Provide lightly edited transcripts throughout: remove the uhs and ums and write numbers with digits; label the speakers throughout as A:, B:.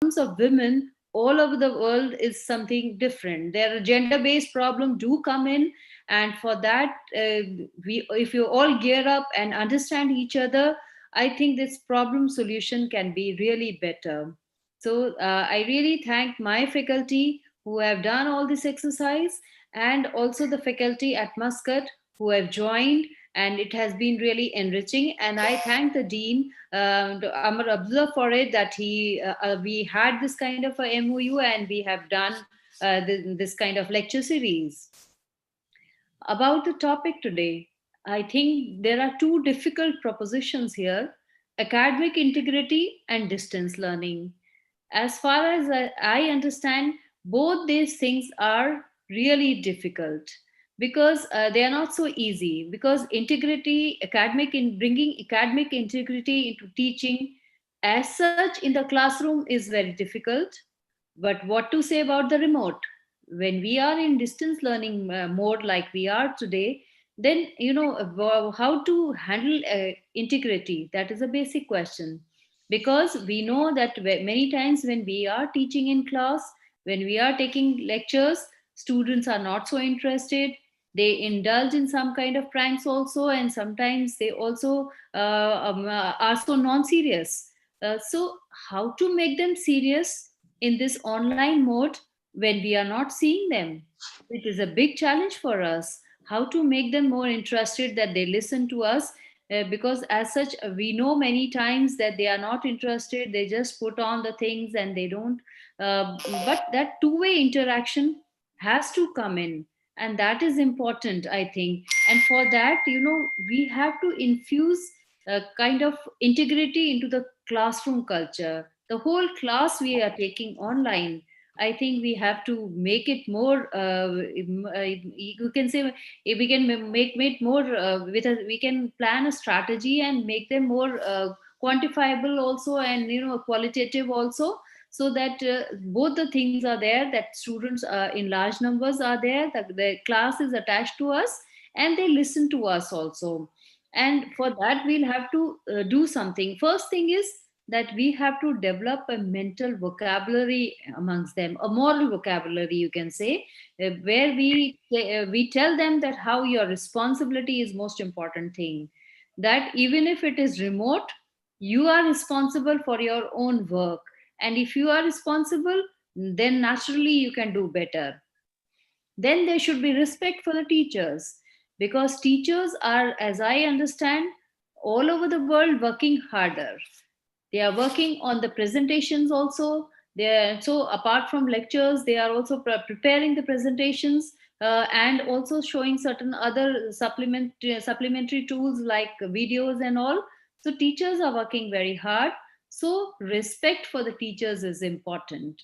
A: of women all over the world is something different. There are gender-based problems do come in, and for that, if you all gear up and understand each other, I think this problem solution can be really better. So I really thank my faculty who have done all this exercise, and also the faculty at Muscat who have joined, and it has been really enriching. And I thank the dean, Amar Abdullah, for it, that we had this kind of a MOU, and we have done this kind of lecture series. About the topic today, I think there are two difficult propositions here: academic integrity and distance learning. As far as I understand, both these things are really difficult because they are not so easy. Because integrity, academic in bringing academic integrity into teaching as such in the classroom is very difficult. But what to say about the remote? When we are in distance learning mode like we are today, then how to handle integrity, that is a basic question. Because we know that many times when we are teaching in class, when we are taking lectures, students are not so interested. They indulge in some kind of pranks also, and sometimes they also are so non-serious. So how to make them serious in this online mode when we are not seeing them? It is a big challenge for us. How to make them more interested, that they listen to us, because as such we know many times that they are not interested, they just put on the things and they don't. But that two-way interaction has to come in, and that is important, I think. And for that, we have to infuse a kind of integrity into the classroom culture. The whole class we are taking online, I think we have to make it more. You can say if we can make it more we can plan a strategy and make them more quantifiable also, and qualitative also, so that both the things are there. That students in large numbers are there. That the class is attached to us, and they listen to us also. And for that, we'll have to do something. First thing is that we have to develop a mental vocabulary amongst them, a moral vocabulary, you can say, where we tell them that how your responsibility is most important thing. That even if it is remote, you are responsible for your own work, and if you are responsible, then naturally you can do better. Then there should be respect for the teachers, because teachers are, as I understand, all over the world working harder. They are working on the presentations also. So apart from lectures, they are also preparing the presentations, and also showing certain other supplementary tools like videos and all. So teachers are working very hard. So respect for the teachers is important.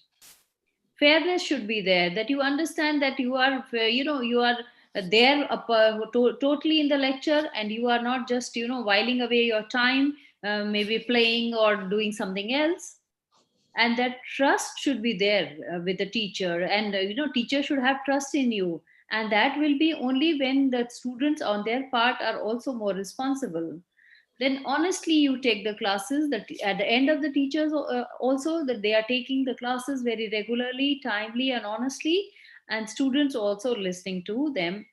A: Fairness should be there, that you understand that you are you are there totally in the lecture, and you are not just whiling away your time, maybe playing or doing something else. And that trust should be there with the teacher, and teacher should have trust in you. And that will be only when the students on their part are also more responsible. Then honestly you take the classes, that at the end of the teachers also, that they are taking the classes very regularly, timely and honestly, and students also listening to them.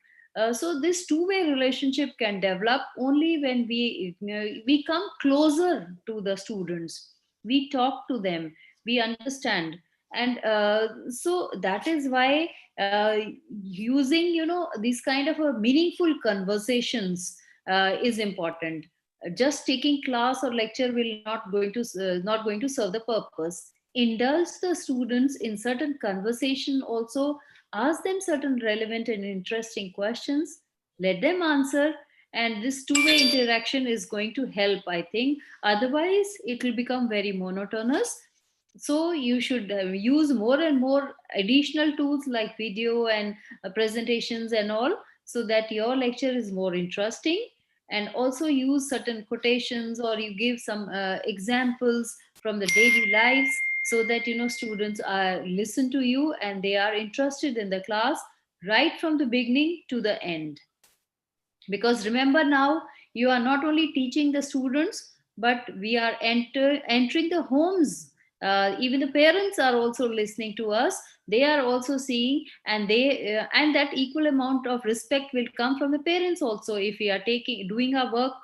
A: So this two-way relationship can develop only when we come closer to the students, we talk to them, we understand. And so that is why using these kind of meaningful conversations is important. Just taking class or lecture will not going to serve the purpose. Indulge the students in certain conversation also. Ask them certain relevant and interesting questions, let them answer, and this two-way interaction is going to help, I think. Otherwise it will become very monotonous. So you should use more and more additional tools like video and presentations and all, so that your lecture is more interesting. And also use certain quotations, or you give some examples from the daily lives, so that students are listen to you and they are interested in the class right from the beginning to the end. Because remember, now you are not only teaching the students, but we are entering the homes. Even the parents are also listening to us. They are also seeing, and they and that equal amount of respect will come from the parents also, if we are taking doing our work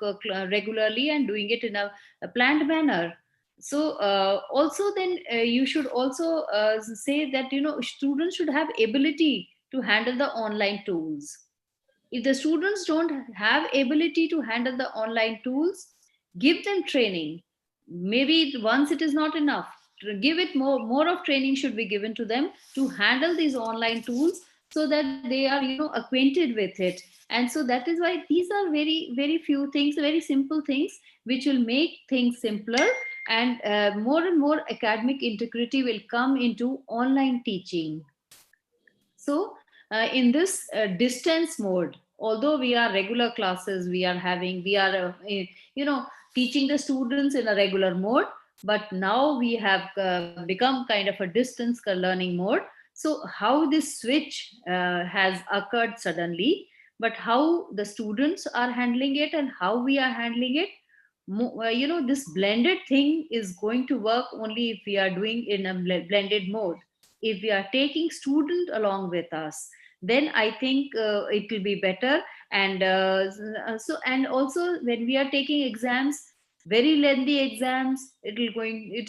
A: regularly and doing it in a planned manner. So also then you should also say that, you know, students should have ability to handle the online tools. If the students don't have ability to handle the online tools, give them training. Maybe once it is not enough, give it more of training should be given to them to handle these online tools, so that they are, you know, acquainted with it. And so that is why these are very few things, very simple things, which will make things simpler. And more and more academic integrity will come into online teaching. So, in this distance mode, although we are regular classes, we are, you know, teaching the students in a regular mode, but now we have become kind of a distance learning mode. So, how this switch has occurred suddenly, but how the students are handling it and how we are handling it, you know, this blended thing is going to work only if we are doing in a blended mode. If we are taking student along with us, then I think it will be better. And so, and also when we are taking exams, very lengthy exams, it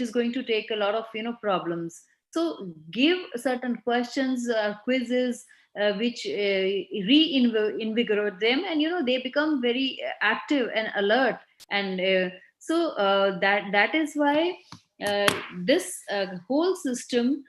A: is going to take a lot of, you know, problems. So give certain questions, quizzes, which reinvigorate them, and, you know, they become very active and alert. And so that is why this whole system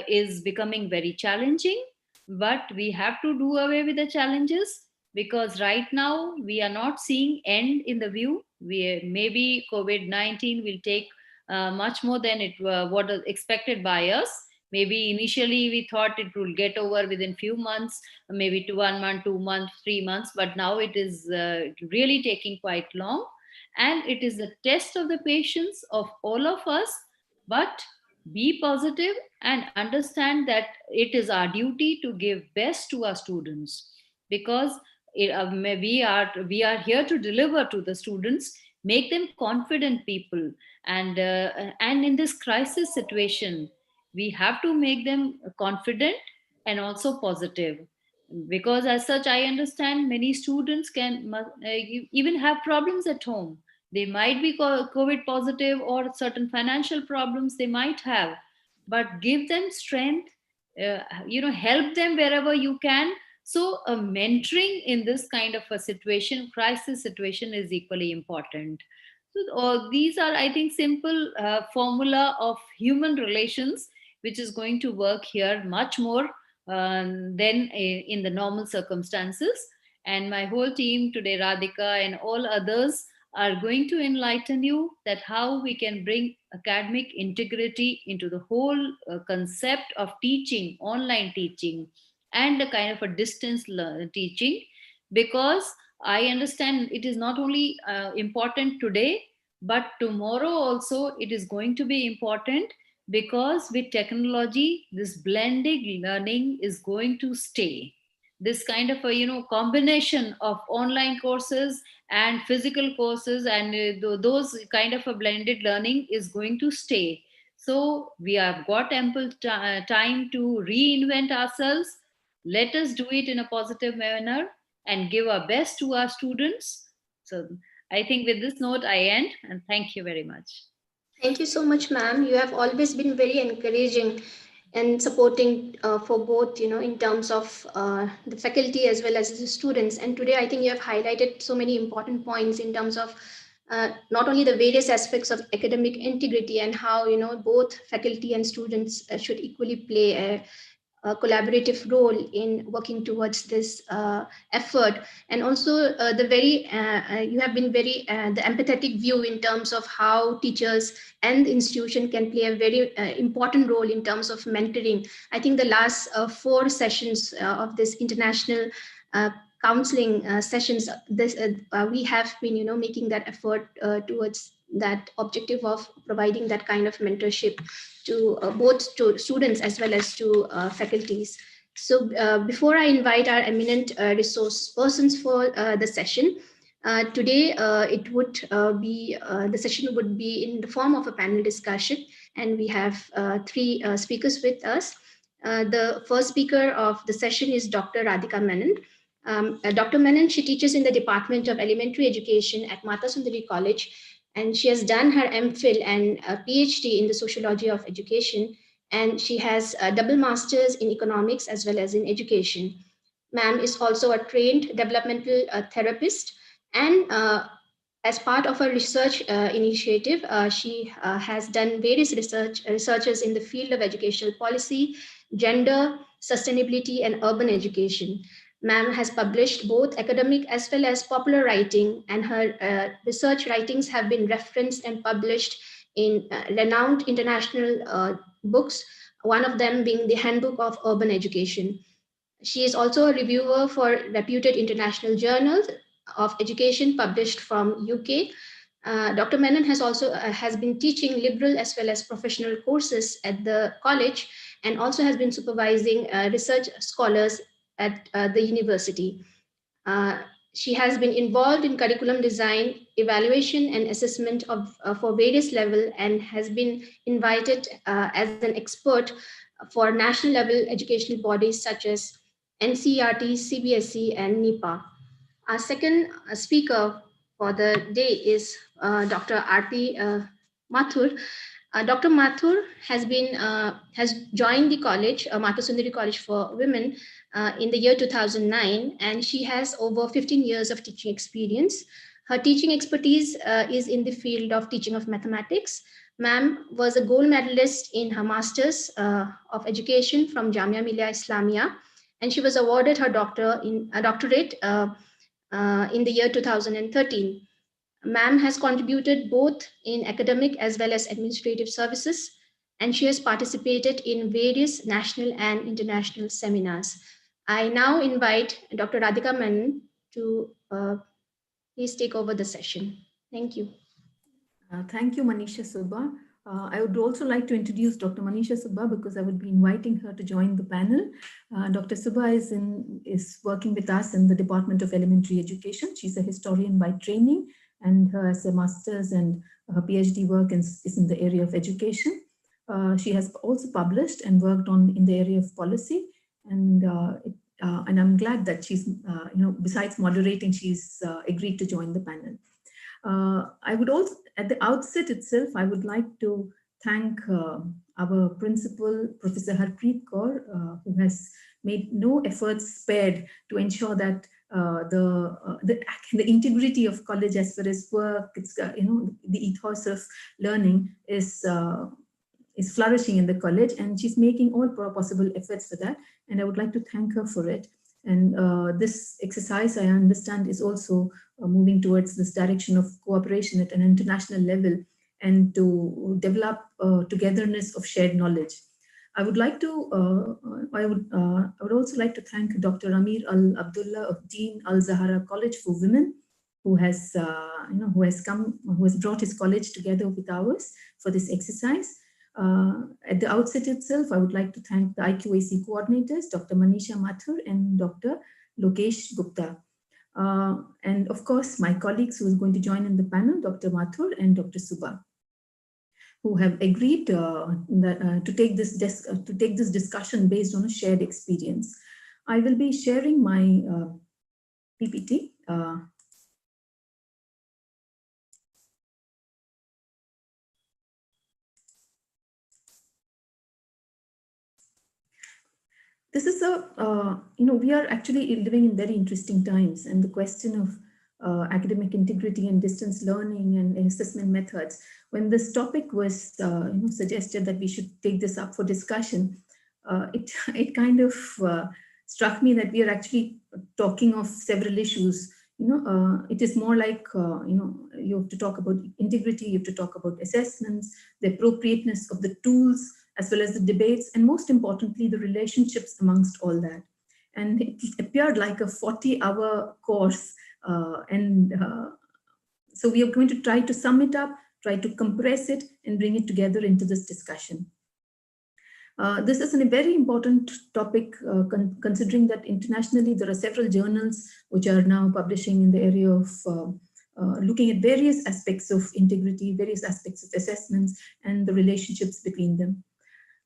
A: is becoming very challenging. But we have to do away with the challenges, because right now we are not seeing end in the view. We maybe COVID-19 will take much more than it what is expected by us. Maybe initially we thought it will get over within few months, maybe to 1 month, 2 months, 3 months, but now it is really taking quite long. And it is the test of the patience of all of us. But be positive and understand that it is our duty to give best to our students, because we are here to deliver to the students, make them confident people. And in this crisis situation, we have to make them confident and also positive. Because as such, I understand many students even have problems at home. They might be COVID positive, or certain financial problems they might have. But give them strength, you know, help them wherever you can. So mentoring in this kind of a situation, crisis situation, is equally important. So these are, I think, simple formula of human relations, which is going to work here much more than in the normal circumstances. And my whole team today, Radhika and all others, are going to enlighten you that how we can bring academic integrity into the whole concept of teaching, online teaching, and a kind of a teaching. Because I understand it is not only important today, but tomorrow also it is going to be important. Because with technology, this blended learning is going to stay. This kind of a, you know, combination of online courses and physical courses, and those kind of a blended learning is going to stay. So we have got ample time to reinvent ourselves. Let us do it in a positive manner and give our best to our students. So I think with this note I end, and thank you very much.
B: Thank you so much, ma'am. You have always been very encouraging and supporting for both, in terms of the faculty as well as the students. And today, I think you have highlighted so many important points in terms of not only the various aspects of academic integrity and how, both faculty and students should equally play a collaborative role in working towards this effort, and also you have been very the empathetic view in terms of how teachers and the institution can play a very important role in terms of mentoring. I think the last four sessions of this international uh, counseling sessions, we have been, making that effort towards that objective of providing that kind of mentorship to both to students as well as to faculties. So before I invite our eminent resource persons for the session, today the session would be in the form of a panel discussion. and we have three speakers with us. The first speaker of the session is Dr. Radhika Menon. Dr. Menon, she teaches in the Department of Elementary Education at Mata Sundari College, and she has done her MPhil and a PhD in the Sociology of Education, and she has a double masters in economics as well as in education. Ma'am is also a trained developmental therapist, and as part of her research initiative, she has done various researches in the field of educational policy, gender, sustainability, and urban education. Ma'am has published both academic as well as popular writing, and her research writings have been referenced and published in renowned international books, one of them being the Handbook of Urban Education. She is also a reviewer for reputed international journals of education published from UK. Dr. Menon has also has been teaching liberal as well as professional courses at the college, and also has been supervising research scholars at the university. Uh, she has been involved in curriculum design, evaluation, and assessment of for various level, and has been invited as an expert for national level educational bodies such as NCERT, CBSE, and NEPA. Our second speaker for the day is Dr. Aarti Mathur. Dr. Mathur has joined the college, Mata Sundari College for Women, in the year 2009, and she has over 15 years of teaching experience. Her teaching expertise is in the field of teaching of mathematics. Ma'am was a gold medalist in her Masters of Education from Jamia Millia Islamia, and she was awarded her doctorate in the year 2013. Ma'am has contributed both in academic as well as administrative services, and she has participated in various national and international seminars. I now invite Dr. Radhika Menon to please take over the session. Thank you.
C: Thank you, Manisha Subba. I would also like to introduce Dr. Manisha Subba because I would be inviting her to join the panel. Dr. Subba is working with us in the Department of Elementary Education. She's a historian by training, and her has a master's and her PhD work is in the area of education. She has also published and worked in the area of policy, and I'm glad that she's, besides moderating, she's agreed to join the panel. I would also, at the outset itself, I would like to thank our principal, Professor Harpreet Kaur, who has made no efforts spared to ensure that the integrity of college as far as work, it's, the ethos of learning is flourishing in the college, and she's making all possible efforts for that. And I would like to thank her for it. And this exercise, I understand, is also moving towards this direction of cooperation at an international level and to develop togetherness of shared knowledge. I would like to, I would also like to thank Dr. Amir Al Abdullah of Dean Al Zahra College for Women, who has, who has brought his college together with ours for this exercise. At the outset itself, I would like to thank the IQAC coordinators, Dr. Manisha Mathur and Dr. Lokesh Gupta. And of course, my colleagues who is going to join in the panel, Dr. Mathur and Dr. Subba, who have agreed to take this discussion based on a shared experience. I will be sharing my PPT. This is we are actually living in very interesting times, and the question of academic integrity and distance learning and assessment methods. When this topic was suggested that we should take this up for discussion, it kind of struck me that we are actually talking of several issues. It is more like you have to talk about integrity, you have to talk about assessments, the appropriateness of the tools, as well as the debates, and most importantly, the relationships amongst all that. And it appeared like a 40-hour course. So we are going to try to sum it up, try to compress it, and bring it together into this discussion. This is a very important topic, considering that internationally there are several journals which are now publishing in the area of looking at various aspects of integrity, various aspects of assessments, and the relationships between them.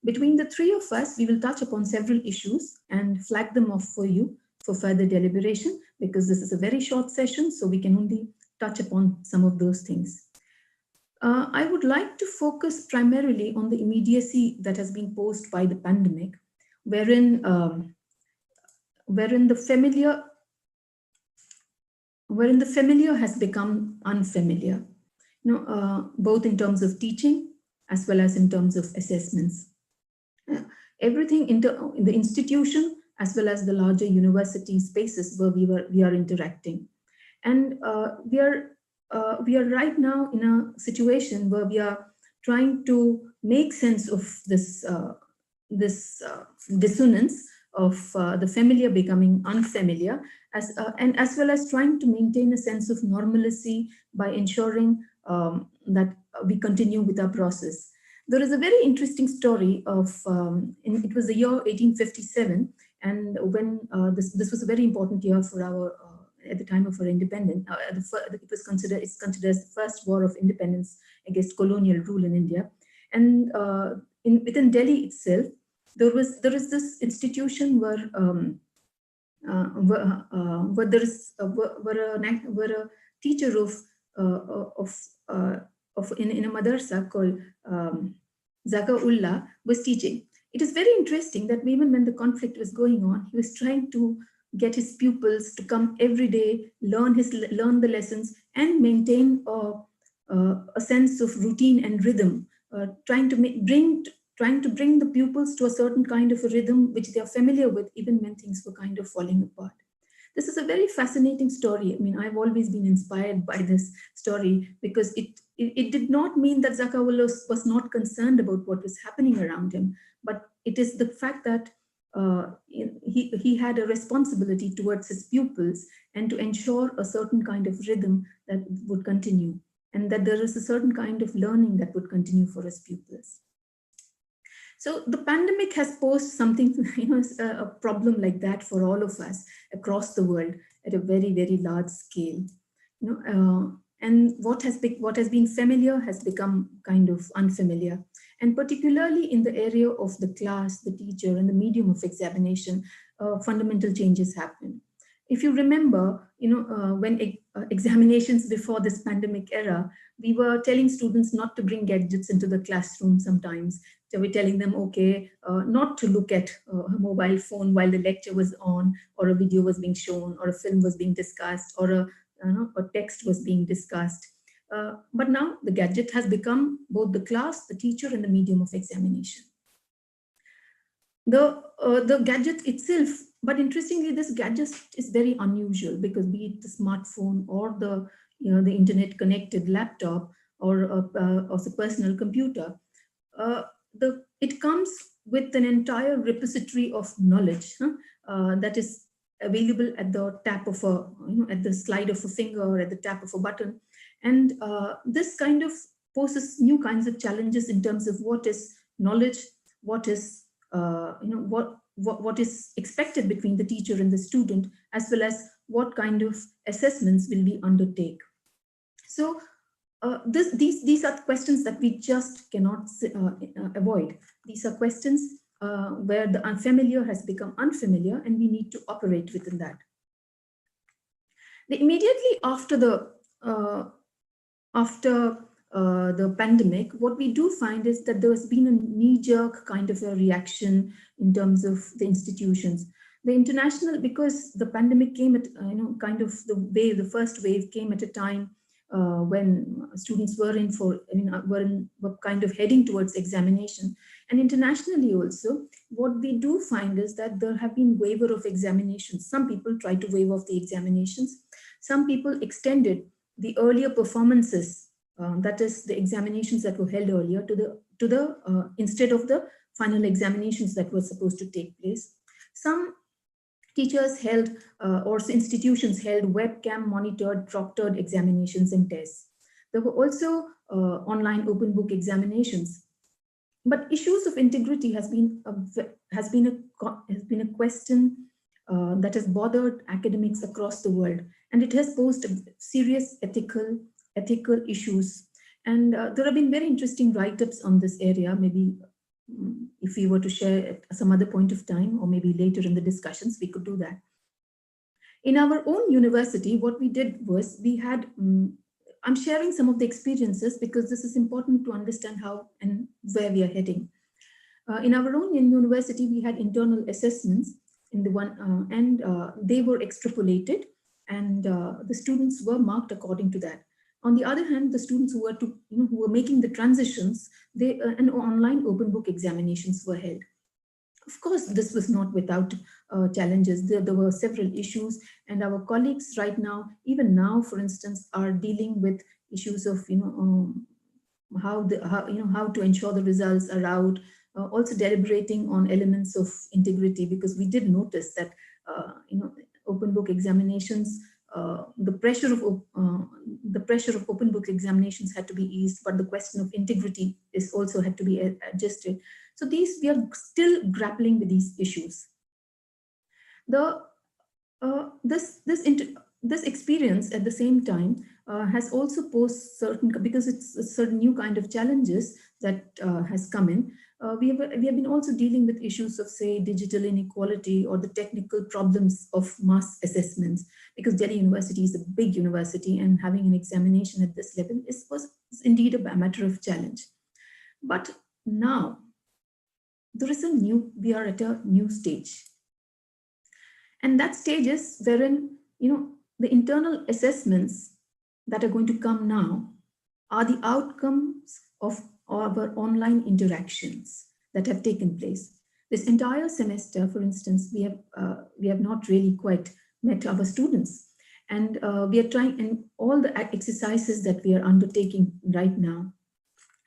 C: Between the three of us, we will touch upon several issues and flag them off for you for further deliberation, because this is a very short session, so we can only touch upon some of those things. I would like to focus primarily on the immediacy that has been posed by the pandemic, wherein the familiar has become unfamiliar, both in terms of teaching as well as in terms of assessments. Everything in the institution as well as the larger university spaces where we are interacting, and we are right now in a situation where we are trying to make sense of this dissonance of the familiar becoming unfamiliar, and as well as trying to maintain a sense of normalcy by ensuring that we continue with our process. There is a very interesting story of, it was the year 1857, and when this was a very important year for our, at the time of our independence, it's considered as the first war of independence against colonial rule in India. And within Delhi itself, there is this institution where a teacher in a madrasa called Zaka-Ullah was teaching. It is very interesting that even when the conflict was going on, he was trying to get his pupils to come every day, learn the lessons, and maintain a sense of routine and rhythm, trying to bring the pupils to a certain kind of a rhythm which they are familiar with, even when things were kind of falling apart. This is a very fascinating story. I mean, I've always been inspired by this story, because it did not mean that Zaka-Ullah was not concerned about what was happening around him, but it is the fact that he had a responsibility towards his pupils and to ensure a certain kind of rhythm that would continue, and that there is a certain kind of learning that would continue for his pupils. So the pandemic has posed something, a problem like that for all of us across the world at a very, very large scale. And what has been familiar has become kind of unfamiliar. And particularly in the area of the class, the teacher, and the medium of examination, fundamental changes happen. If you remember, when examinations before this pandemic era, we were telling students not to bring gadgets into the classroom sometimes. So we're telling them, okay, not to look at a mobile phone while the lecture was on, or a video was being shown, or a film was being discussed, or a text was being discussed. But now the gadget has become both the class, the teacher, and the medium of examination. The gadget itself, but interestingly, this gadget is very unusual, because be it the smartphone or the internet connected laptop or the personal computer, it comes with an entire repository of knowledge that is available at the tap of at the slide of a finger, or at the tap of a button. And this kind of poses new kinds of challenges in terms of what is knowledge, what is what is expected between the teacher and the student, as well as what kind of assessments will we undertake. So these are questions that we just cannot avoid. These are questions where the unfamiliar has become unfamiliar, and we need to operate within that. Immediately after the pandemic, what we do find is that there has been a knee-jerk kind of a reaction in terms of the institutions. The international, because the pandemic came at, kind of the first wave came at a time when students were were kind of heading towards examination. And internationally also, what we do find is that there have been waiver of examinations. Some people try to waive off the examinations. Some people extended the earlier performances, that is the examinations that were held earlier, to the instead of the final examinations that were supposed to take place. Some teachers held or institutions held webcam monitored proctored examinations and tests. There were also online open book examinations. But issues of integrity has been a question that has bothered academics across the world, and it has posed serious ethical issues. And there have been very interesting write-ups on this area. Maybe if we were to share at some other point of time, or maybe later in the discussions, we could do that. In our own university, what we did was we had, I'm sharing some of the experiences because this is important to understand how and where we are heading. In our own university, we had internal assessments in the one, and they were extrapolated, and the students were marked according to that. On the other hand, the students who were making the transitions, and online open book examinations were held. Of course, this was not without challenges. There were several issues, and our colleagues right now, even now, for instance, are dealing with issues of how to ensure the results are out. Also deliberating on elements of integrity, because we did notice that open book examinations, the pressure of open book examinations had to be eased, but the question of integrity is also had to be adjusted. So we are still grappling with these issues. This experience at the same time has also posed because it's a certain new kind of challenges that has come in. We have been also dealing with issues of, say, digital inequality or the technical problems of mass assessments, because Delhi University is a big university, and having an examination at this level was indeed a matter of challenge. But now we are at a new stage. And that stage is wherein, the internal assessments that are going to come now are the outcomes of our online interactions that have taken place. This entire semester, for instance, we have not really quite met our students. And we are trying, and all the exercises that we are undertaking right now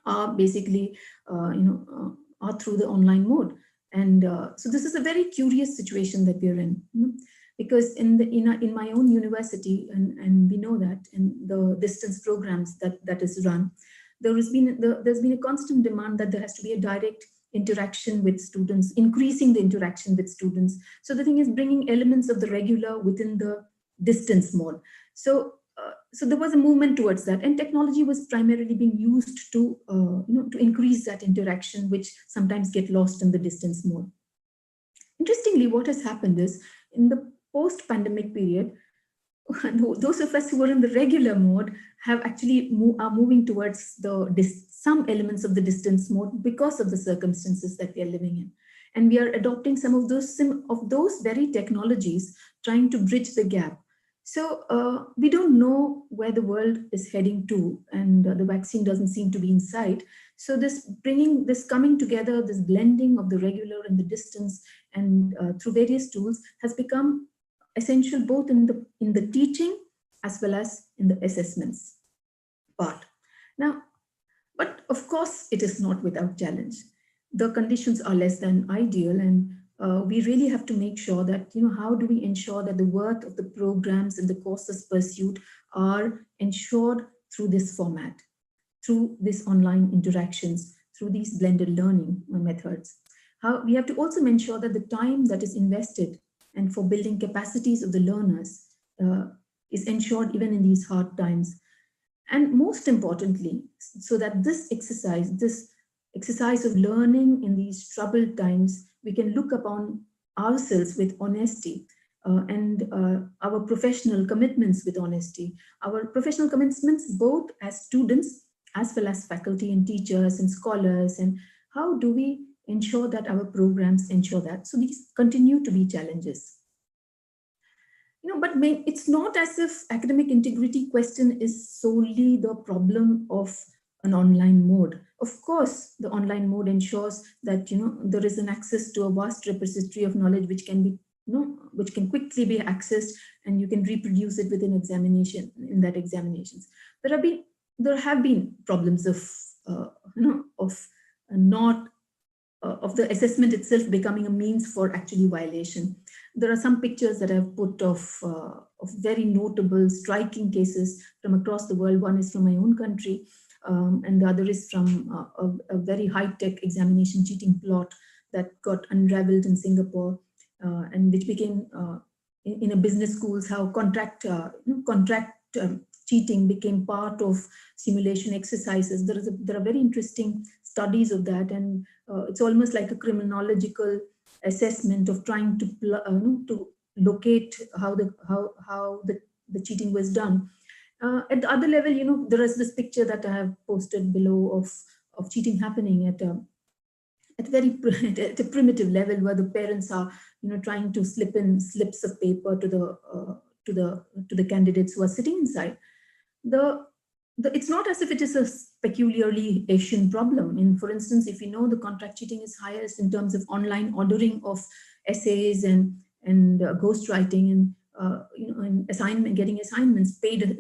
C: are basically, are through the online mode. And so this is a very curious situation that we're in, because in my own university, and we know that in the distance programs that is run, there's been a constant demand that there has to be a direct interaction with students, increasing the interaction with students. So the thing is bringing elements of the regular within the distance mode. So there was a movement towards that, and technology was primarily being used to increase that interaction, which sometimes get lost in the distance mode. Interestingly, what has happened is in the post-pandemic period, those of us who were in the regular mode have actually are moving towards some elements of the distance mode because of the circumstances that we are living in, and we are adopting some of those very technologies, trying to bridge the gap. So we don't know where the world is heading to, and the vaccine doesn't seem to be in sight. So this coming together, this blending of the regular and the distance, and through various tools, has become essential both in the teaching as well as in the assessments part. Now, but of course, it is not without challenge. The conditions are less than ideal, and we really have to make sure that, how do we ensure that the worth of the programs and the courses pursued are ensured through this format, through these online interactions, through these blended learning methods. How we have to also ensure that the time that is invested and for building capacities of the learners is ensured even in these hard times. And most importantly, so that this exercise of learning in these troubled times, we can look upon ourselves with honesty, and our professional commitments with honesty, our professional commitments both as students as well as faculty and teachers and scholars, and how do we ensure that our programs ensure that. So these continue to be challenges. But it's not as if academic integrity question is solely the problem of an online mode. Of course, the online mode ensures that there is an access to a vast repository of knowledge which can be which can quickly be accessed, and you can reproduce it within examination. In that examinations, there have been problems of of the assessment itself becoming a means for actually violation. There are some pictures that I've put of very notable, striking cases from across the world. One is from my own country, and the other is from a very high-tech examination cheating plot that got unraveled in Singapore. and which became in a business schools, how contract cheating became part of simulation exercises. There are very interesting studies of that, and it's almost like a criminological assessment of trying to locate how the cheating was done. At the other level, there is this picture that I have posted below of cheating happening at at a primitive level, where the parents are trying to slip in slips of paper to the candidates who are sitting inside. It's not as if it is a peculiarly Asian problem. For instance, if you know, the contract cheating is highest in terms of online ordering of essays and ghostwriting, and and getting assignments paid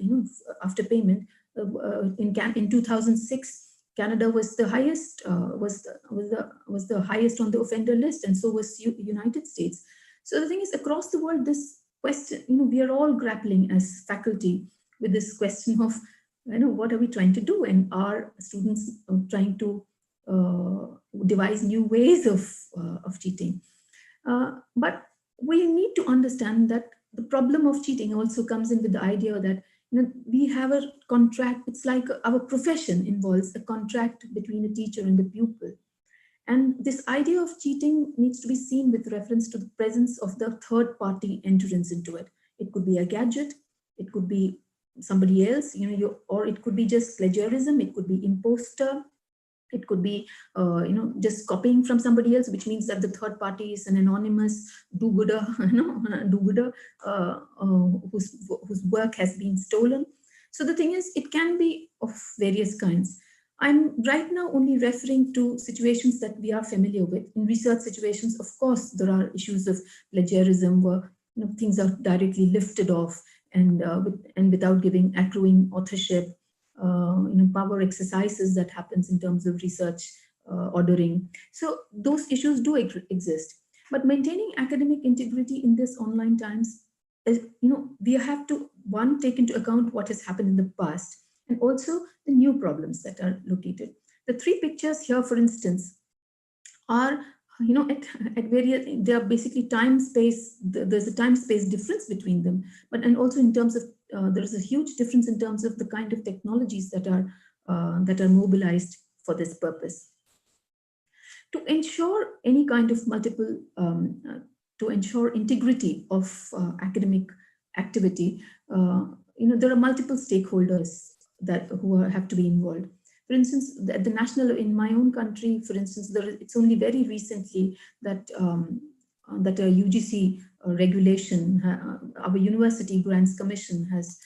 C: after payment. In 2006, Canada was the highest was the highest on the offender list, and so was United States. So the thing is, across the world, this question, we are all grappling as faculty with this question of, what are we trying to do, and are students trying to devise new ways of cheating? But we need to understand that the problem of cheating also comes in with the idea that we have a contract. It's like our profession involves a contract between a teacher and the pupil. And this idea of cheating needs to be seen with reference to the presence of the third party entrance into it. It could be a gadget, it could be somebody else, or it could be just plagiarism, it could be imposter, it could be, just copying from somebody else, which means that the third party is an anonymous do-gooder, whose work has been stolen. So the thing is, it can be of various kinds. I'm right now only referring to situations that we are familiar with. In research situations, of course, there are issues of plagiarism where things are directly lifted off and without accruing authorship. Power exercises that happens in terms of research ordering. So those issues do exist. But maintaining academic integrity in this online times is, we have to, one, take into account what has happened in the past, and also the new problems that are located. The three pictures here, for instance, are, at various, they are basically time-space, there's a time-space difference between them, and also in terms of, there is a huge difference in terms of the kind of technologies that are mobilized for this purpose. To ensure any kind of to ensure integrity of academic activity, there are multiple stakeholders who have to be involved. For instance, at the national, in my own country, for instance, it's only very recently that that a UGC regulation, our University Grants Commission has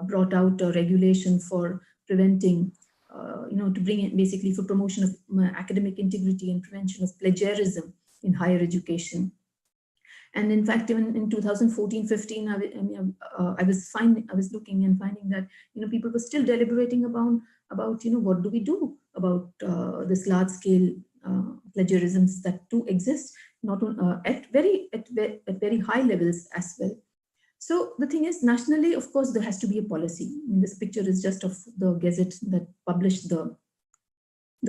C: brought out a regulation for preventing, to bring in basically for promotion of academic integrity and prevention of plagiarism in higher education. And in fact, even in 2014-15, I was looking and finding that people were still deliberating about what do we do about this large-scale plagiarisms that do exist, not on, at very high levels as well. So the thing is, nationally, of course, there has to be a policy. This picture is just of the Gazette that published the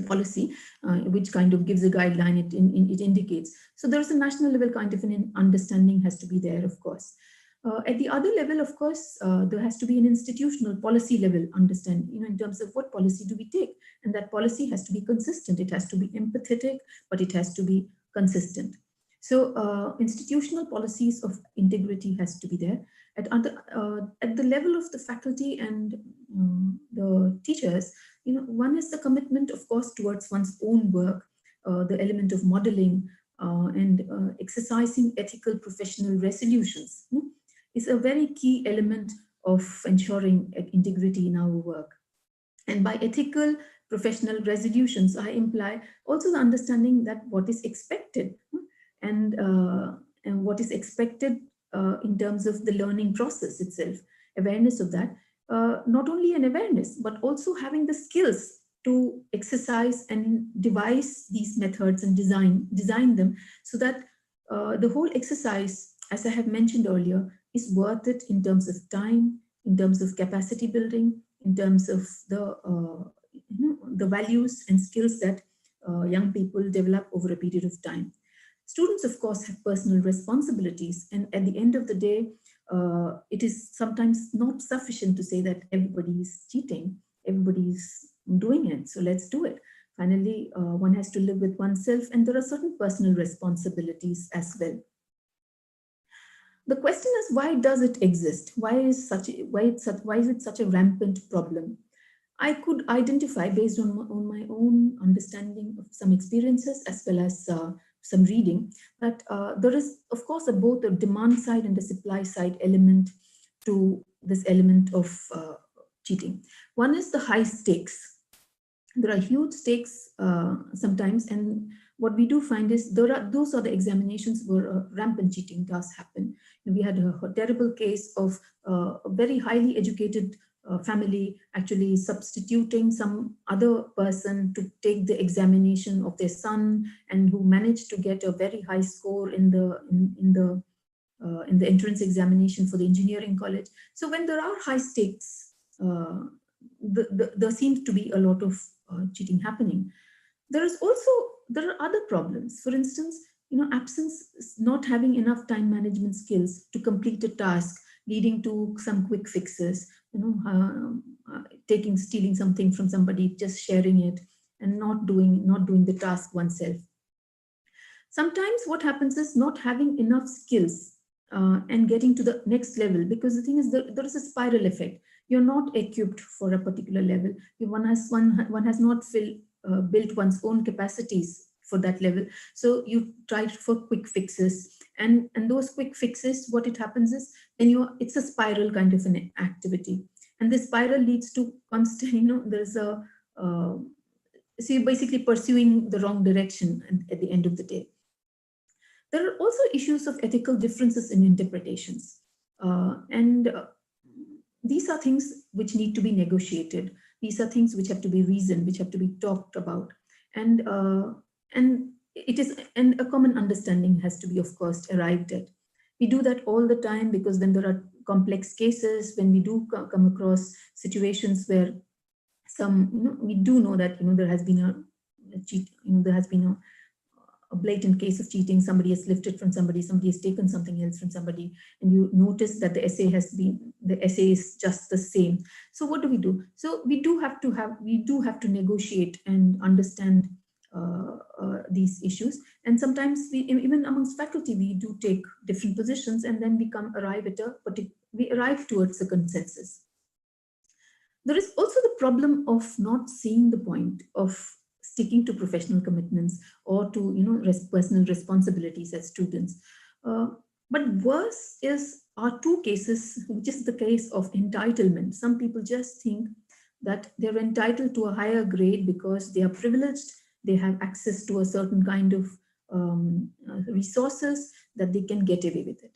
C: policy, which kind of gives a guideline, it indicates. So there's a national level kind of an understanding has to be there, of course. At the other level, of course, there has to be an institutional policy level understanding, in terms of what policy do we take, and that policy has to be consistent. It has to be empathetic, but it has to be consistent. So institutional policies of integrity has to be there. At the level of the faculty and the teachers, one is the commitment, of course, towards one's own work, the element of modeling and exercising ethical professional resolutions is a very key element of ensuring integrity in our work. And by ethical professional resolutions, I imply also the understanding that what is expected and what is expected in terms of the learning process itself, awareness of that. Not only an awareness, but also having the skills to exercise and devise these methods and design them so that the whole exercise, as I have mentioned earlier, is worth it in terms of time, in terms of capacity building, in terms of the values and skills that young people develop over a period of time. Students, of course, have personal responsibilities, and at the end of the day, it is sometimes not sufficient to say that everybody is cheating, everybody is doing it, so let's do it. Finally, one has to live with oneself, and there are certain personal responsibilities as well. The question is, why does it exist? Why is it such a rampant problem? I could identify, based on my own understanding of some experiences as well as some reading, that there is, of course, both a demand side and a supply side element to this element of cheating. One is the high stakes. There are huge stakes sometimes, and what we do find is those are the examinations where rampant cheating does happen. And we had a terrible case of a very highly educated family actually substituting some other person to take the examination of their son, and who managed to get a very high score in the entrance examination for the engineering college. So when there are high stakes, there seems to be a lot of cheating happening. There are other problems. For instance, absence, not having enough time management skills to complete a task, leading to some quick fixes, stealing something from somebody, just sharing it, and not doing the task oneself. Sometimes what happens is not having enough skills and getting to the next level, because the thing is that there is a spiral effect. You're not equipped for a particular level. One has not built one's own capacities for that level. So you try for quick fixes, and those quick fixes, what it happens is, then it's a spiral kind of an activity, and this spiral leads to constant. There's a so you're basically pursuing the wrong direction at the end of the day. There are also issues of ethical differences in interpretations, and these are things which need to be negotiated. These are things which have to be reasoned, which have to be talked about, and a common understanding has to be, of course, arrived at. We do that all the time, because when there are complex cases, when we do come across situations where we do know that there has been a blatant case of cheating. Somebody has lifted from somebody has taken something else from somebody, and you notice that the essay is just the same. So what do we do? So we do have to negotiate and understand these issues. And sometimes even amongst faculty, we do take different positions, and then we arrive towards a consensus. There is also the problem of not seeing the point of sticking to professional commitments or to personal responsibilities as students. But worse are two cases, which is the case of entitlement. Some people just think that they're entitled to a higher grade because they are privileged, they have access to a certain kind of resources, that they can get away with it.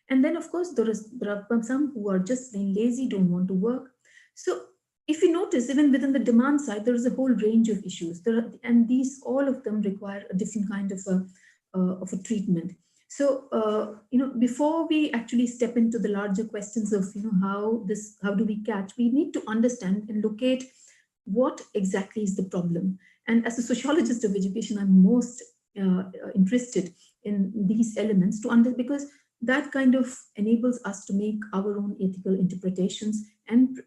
C: And then, of course, there are some who are just being lazy, don't want to work. So if you notice, even within the demand side, there is a whole range of issues. All of them require a different kind of a treatment. So, before we actually step into the larger questions of, how do we catch, we need to understand and locate what exactly is the problem. And as a sociologist of education, I'm most interested in these elements because that kind of enables us to make our own ethical interpretations and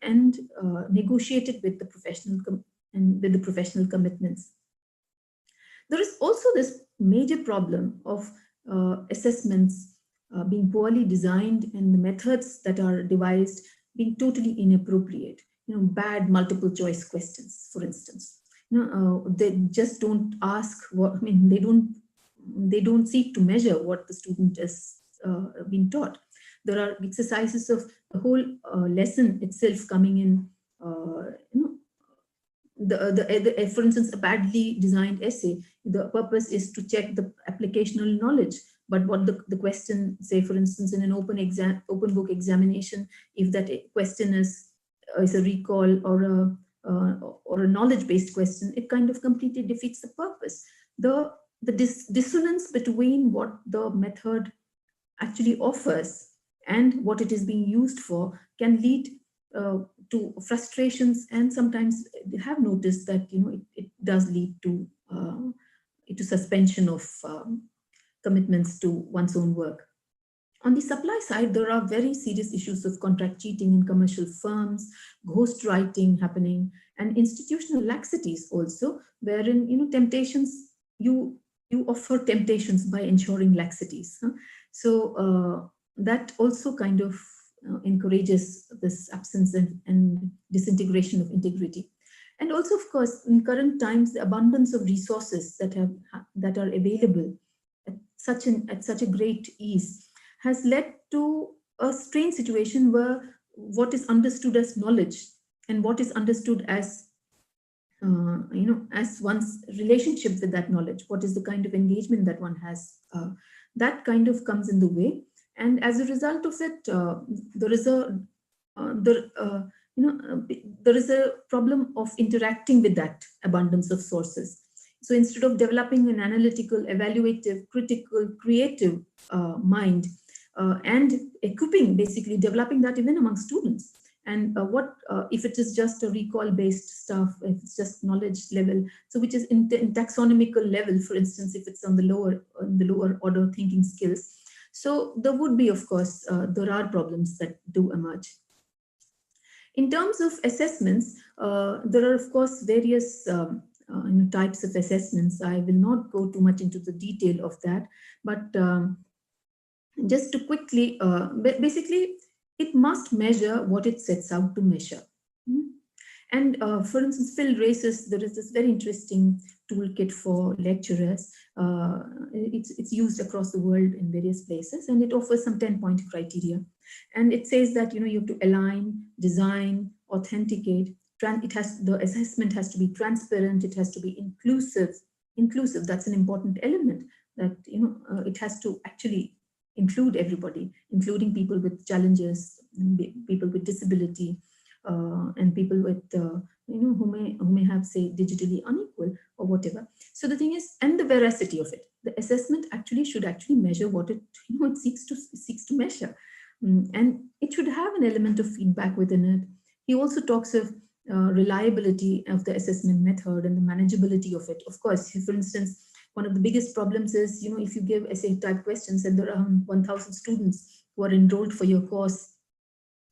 C: negotiate it with the professional commitments. There is also this major problem of assessments being poorly designed, and the methods that are devised being totally inappropriate. Bad multiple choice questions, for instance. They just don't ask they don't seek to measure what the student is being taught. There are exercises of the whole lesson itself coming in. For instance, a badly designed essay, the purpose is to check the applicational knowledge. But what the question, say, for instance, in an open book examination, if that question is a recall or a knowledge-based question, it kind of completely defeats the purpose. The dissonance between what the method actually offers and what it is being used for can lead to frustrations, and sometimes have noticed that it does lead to suspension of commitments to one's own work. On the supply side, there are very serious issues of contract cheating in commercial firms, ghostwriting happening, and institutional laxities also, wherein temptations you offer temptations by ensuring laxities. So that also kind of encourages this absence and disintegration of integrity. And also, of course, in current times, the abundance of resources that are available at such a great ease has led to a strange situation where what is understood as knowledge and what is understood as as one's relationship with that knowledge, what is the kind of engagement that one has, that kind of comes in the way. And as a result of it, there is a there is a problem of interacting with that abundance of sources. So instead of developing an analytical, evaluative, critical, creative mind, and equipping, basically developing that even among students. And what if it is just a recall-based stuff, if it's just knowledge level, so which is in taxonomical level, for instance, if it's on the lower order thinking skills. So there would be, of course, there are problems that do emerge. In terms of assessments, there are, of course, various types of assessments. I will not go too much into the detail of that, but just to quickly, basically, it must measure what it sets out to measure. And for instance, Phil raises, there is this very interesting toolkit for lecturers. It's used across the world in various places, and it offers some 10-point criteria. And it says that you have to align, design, authenticate. The assessment has to be transparent. It has to be inclusive. Inclusive, that's an important element. That it has to actually include everybody, including people with challenges, people with disability, and people with who may have, say, digitally unequal or whatever. So the thing is, and the veracity of it, the assessment should measure what it it seeks to measure, and it should have an element of feedback within it. He also talks of reliability of the assessment method and the manageability of it. Of course, for instance, one of the biggest problems is, if you give essay type questions and there are around 1,000 students who are enrolled for your course,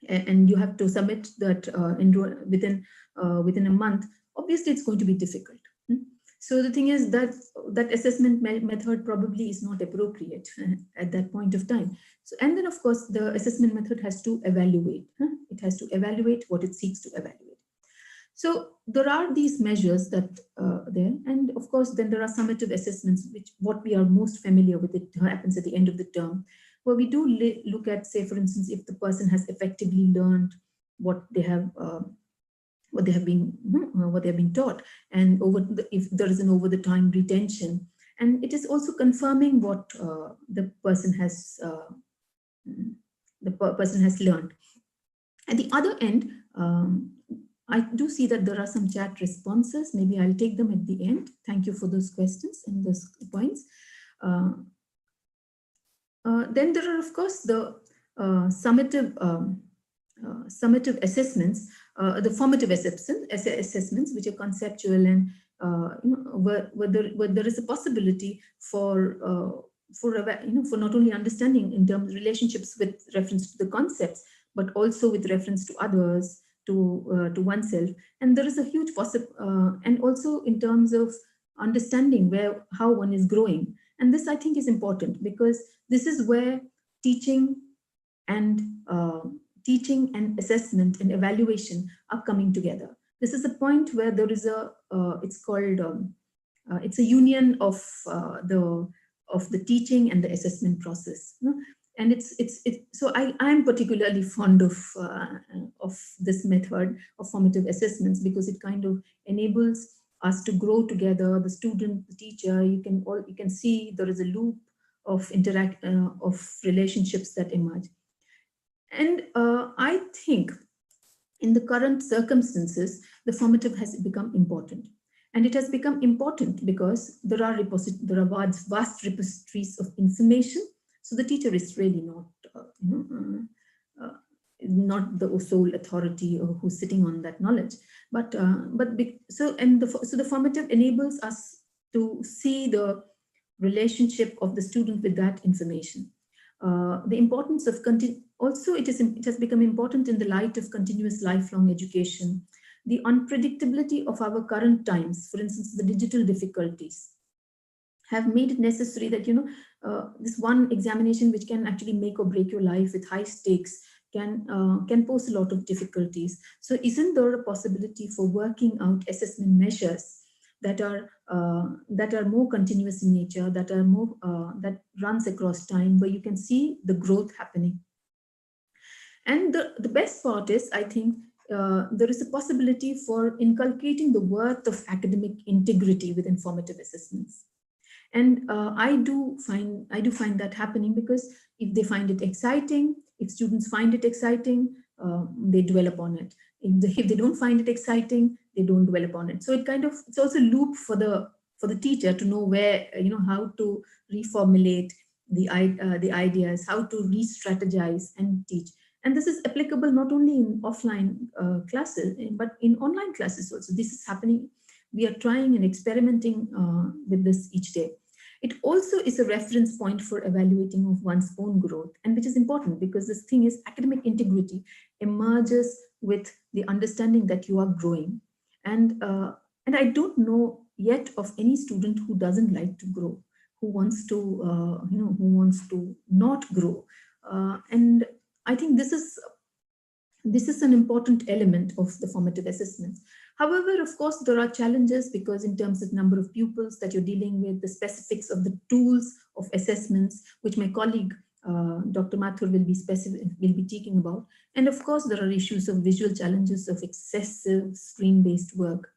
C: and you have to submit that within a month, obviously it's going to be difficult. So the thing is that assessment method probably is not appropriate at that point of time. So, and then of course the assessment method has to evaluate. It has to evaluate what it seeks to evaluate. So there are these measures that there, and of course then there are summative assessments, which what we are most familiar with, it happens at the end of the term, where we do look at, say, for instance, if the person has effectively learned what they have been taught, and if there is an over the time retention, and it is also confirming what the person has learned. At the other end, I do see that there are some chat responses. Maybe I'll take them at the end. Thank you for those questions and those points. Then there are, of course, the summative assessments, the formative assessments, which are conceptual and where there is a possibility for not only understanding in terms of relationships with reference to the concepts, but also with reference to others, to oneself. And there is a huge and also in terms of understanding how one is growing. And this, I think, is important, because this is where teaching and assessment and evaluation are coming together. This is a point where there is it's called it's a union of the teaching and the assessment process. And so I am particularly fond of this method of formative assessments, because it kind of enables us to grow together, the student, the teacher. You can see there is a loop of relationships that emerge. And I think in the current circumstances, the formative has become important. And it has become important because there are vast repositories of information. So the teacher is really not the sole authority or who's sitting on that knowledge. So the formative enables us to see the relationship of the student with that information. The importance of also it has become important in the light of continuous lifelong education. The unpredictability of our current times, for instance, the digital difficulties, have made it necessary that this one examination which can actually make or break your life with high stakes can pose a lot of difficulties. So isn't there a possibility for working out assessment measures that are more continuous in nature, that are more that runs across time, where you can see the growth happening? And the best part is, I think, there is a possibility for inculcating the worth of academic integrity with informative assessments. And I do find that happening, because if they find it exciting, if students find it exciting, they dwell upon it. If they don't find it exciting, they don't dwell upon it. So it's also a loop for the teacher to know where, how to reformulate the ideas, how to re-strategize and teach. And this is applicable not only in offline classes, but in online classes also. This is happening. We are trying and experimenting with this each day. It also is a reference point for evaluating of one's own growth, and which is important, because this thing is academic integrity emerges with the understanding that you are growing. And I don't know yet of any student who doesn't like to grow, who wants to not grow. And I think this is an important element of the formative assessments. However, of course, there are challenges, because in terms of number of pupils that you're dealing with, the specifics of the tools of assessments, which my colleague, Dr. Mathur, will be speaking about. And of course, there are issues of visual challenges of excessive screen-based work.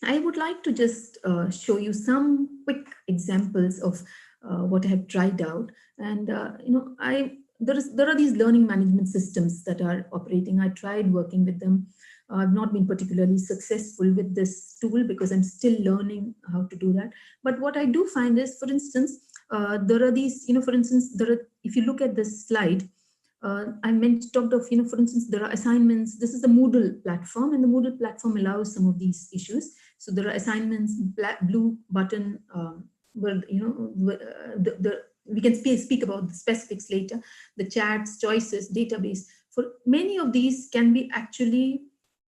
C: I would like to just show you some quick examples of what I have tried out. And, there are these learning management systems that are operating. I tried working with them. I've not been particularly successful with this tool, because I'm still learning how to do that. But what I do find is, for instance, there are these, if you look at this slide, I talked of, for instance, there are assignments. This is the Moodle platform, and the Moodle platform allows some of these issues. So there are assignments, blue button, where, we can speak about the specifics later, the chats, choices, database. For many of these can be actually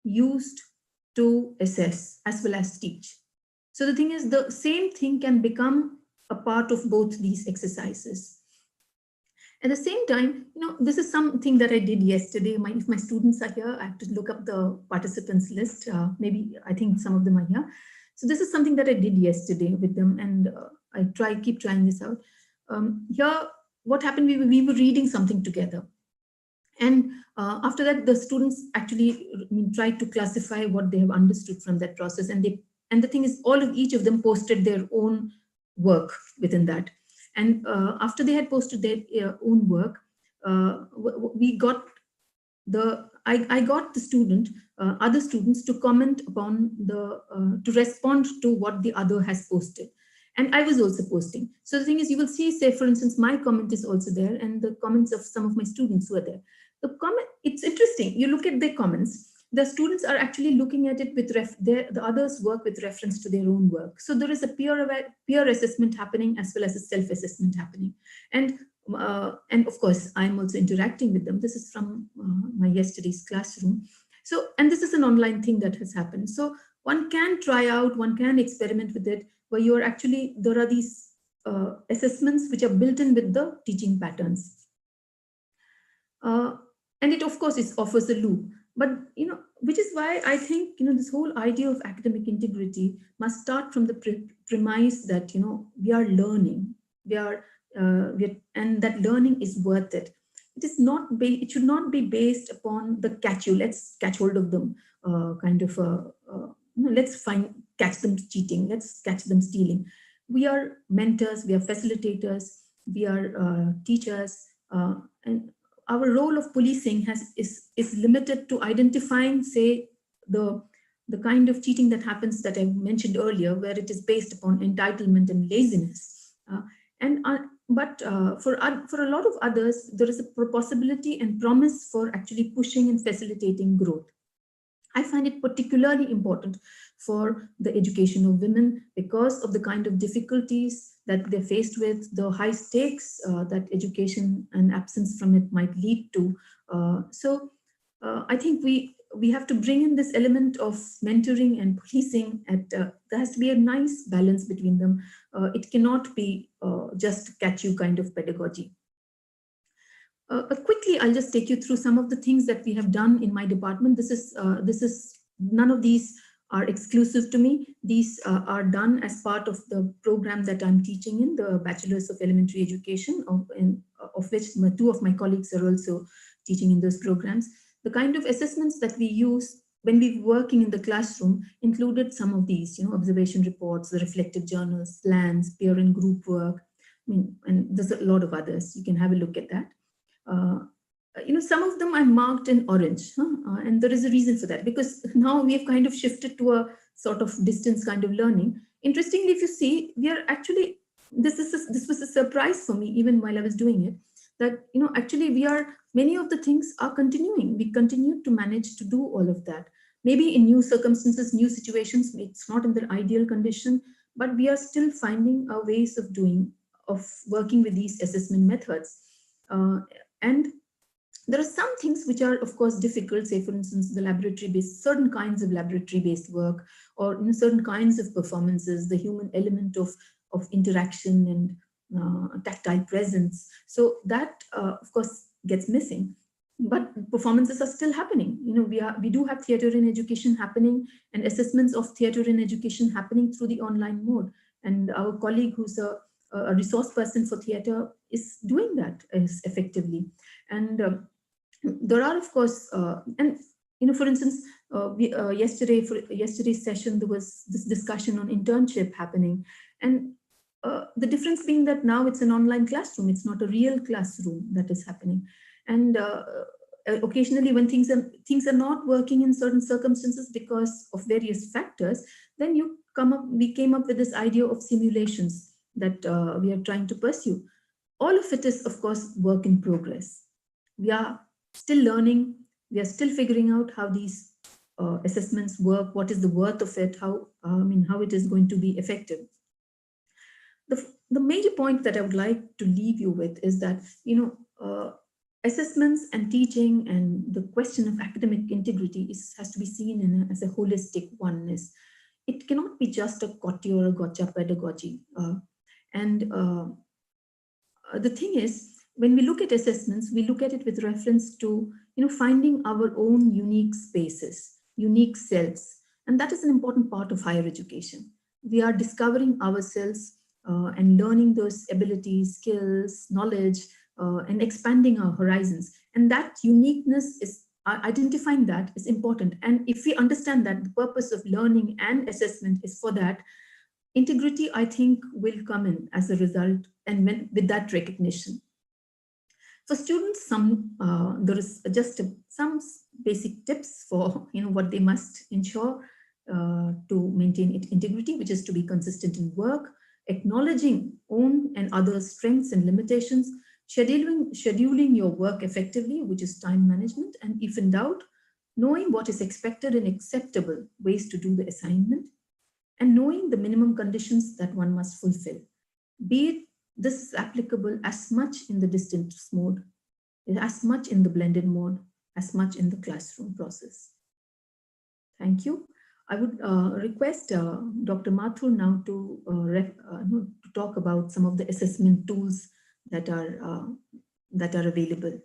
C: used to assess as well as teach. So the thing is, the same thing can become a part of both these exercises. At the same time, this is something that I did yesterday. If my students are here, I have to look up the participants list. Maybe I think some of them are here. So this is something that I did yesterday with them, and I keep trying this out. Here, what happened, we were reading something together. And after that, the students actually tried to classify what they have understood from that process. And the thing is, each of them posted their own work within that. And after they had posted their own work, I got the other students to comment upon to respond to what the other has posted. And I was also posting. So the thing is, you will see, say, for instance, my comment is also there, and the comments of some of my students who are there. It's interesting. You look at their comments. The students are actually looking at it with the others' work with reference to their own work. So there is a peer assessment happening, as well as a self-assessment happening. And of course, I'm also interacting with them. This is from my yesterday's classroom. So, and this is an online thing that has happened. So one can try out, one can experiment with it, where there are these assessments which are built in with the teaching patterns. And it, of course, offers a loop. But, which is why I think, this whole idea of academic integrity must start from the premise that, we are learning, and that learning is worth it. It should not be based upon the let's catch hold of them, let's catch them cheating, let's catch them stealing. We are mentors, we are facilitators, we are teachers, and our role of policing is limited to identifying, say, the kind of cheating that happens that I mentioned earlier, where it is based upon entitlement and laziness. But for a lot of others, there is a possibility and promise for actually pushing and facilitating growth. I find it particularly important for the education of women, because of the kind of difficulties that they're faced with, the high stakes that education and absence from it might lead to. I think we have to bring in this element of mentoring and policing. There has to be a nice balance between them. It cannot be just catch you kind of pedagogy. Quickly, I'll just take you through some of the things that we have done in my department. This is none of these are exclusive to me. These are done as part of the program that I'm teaching in, the Bachelor's of Elementary Education, of which two of my colleagues are also teaching in those programs. The kind of assessments that we use when we were working in the classroom included some of these, observation reports, the reflective journals, plans, peer and group work. And there's a lot of others. You can have a look at that. Some of them are marked in orange, and there is a reason for that, because now we have kind of shifted to a sort of distance kind of learning. Interestingly, if you see, we are actually, this was a surprise for me even while I was doing it, that actually many of the things are continuing. We continue to manage to do all of that. Maybe in new circumstances, new situations, it's not in the ideal condition, but we are still finding our ways of working with these assessment methods. And there are some things which are, of course, difficult. Say, for instance, the certain kinds of laboratory-based work, or certain kinds of performances, the human element of interaction and tactile presence. So that, of course, gets missing. But performances are still happening. We do have theatre in education happening, and assessments of theatre in education happening through the online mode. And our colleague, who's a resource person for theatre, is doing that effectively. And there are, of course, for instance, yesterday's session, there was this discussion on internship happening, and the difference being that now it's an online classroom, it's not a real classroom that is happening. And occasionally, when things are not working in certain circumstances because of various factors, then we came up with this idea of simulations that we are trying to pursue. All of it is, of course, work in progress. We are still learning. We are still figuring out how these assessments work, what is the worth of it, how it is going to be effective. The major point that I would like to leave you with is that, assessments and teaching and the question of academic integrity has to be seen as a holistic oneness. It cannot be just a gotcha or a gotcha pedagogy. The thing is, when we look at assessments, we look at it with reference to, finding our own unique spaces, unique selves. And that is an important part of higher education. We are discovering ourselves and learning those abilities, skills, knowledge, and expanding our horizons. And that uniqueness is, identifying that is important. And if we understand that the purpose of learning and assessment is for that, integrity, I think, will come in as a result, and with that recognition. For students, there is just some basic tips for what they must ensure to maintain integrity, which is to be consistent in work, acknowledging own and others' strengths and limitations, scheduling your work effectively, which is time management, and if in doubt, knowing what is expected and acceptable ways to do the assignment, and knowing the minimum conditions that one must fulfill. Be it this is applicable as much in the distance mode, as much in the blended mode, as much in the classroom process. Thank you. I would request Dr. Mathur now to talk about some of the assessment tools that are available.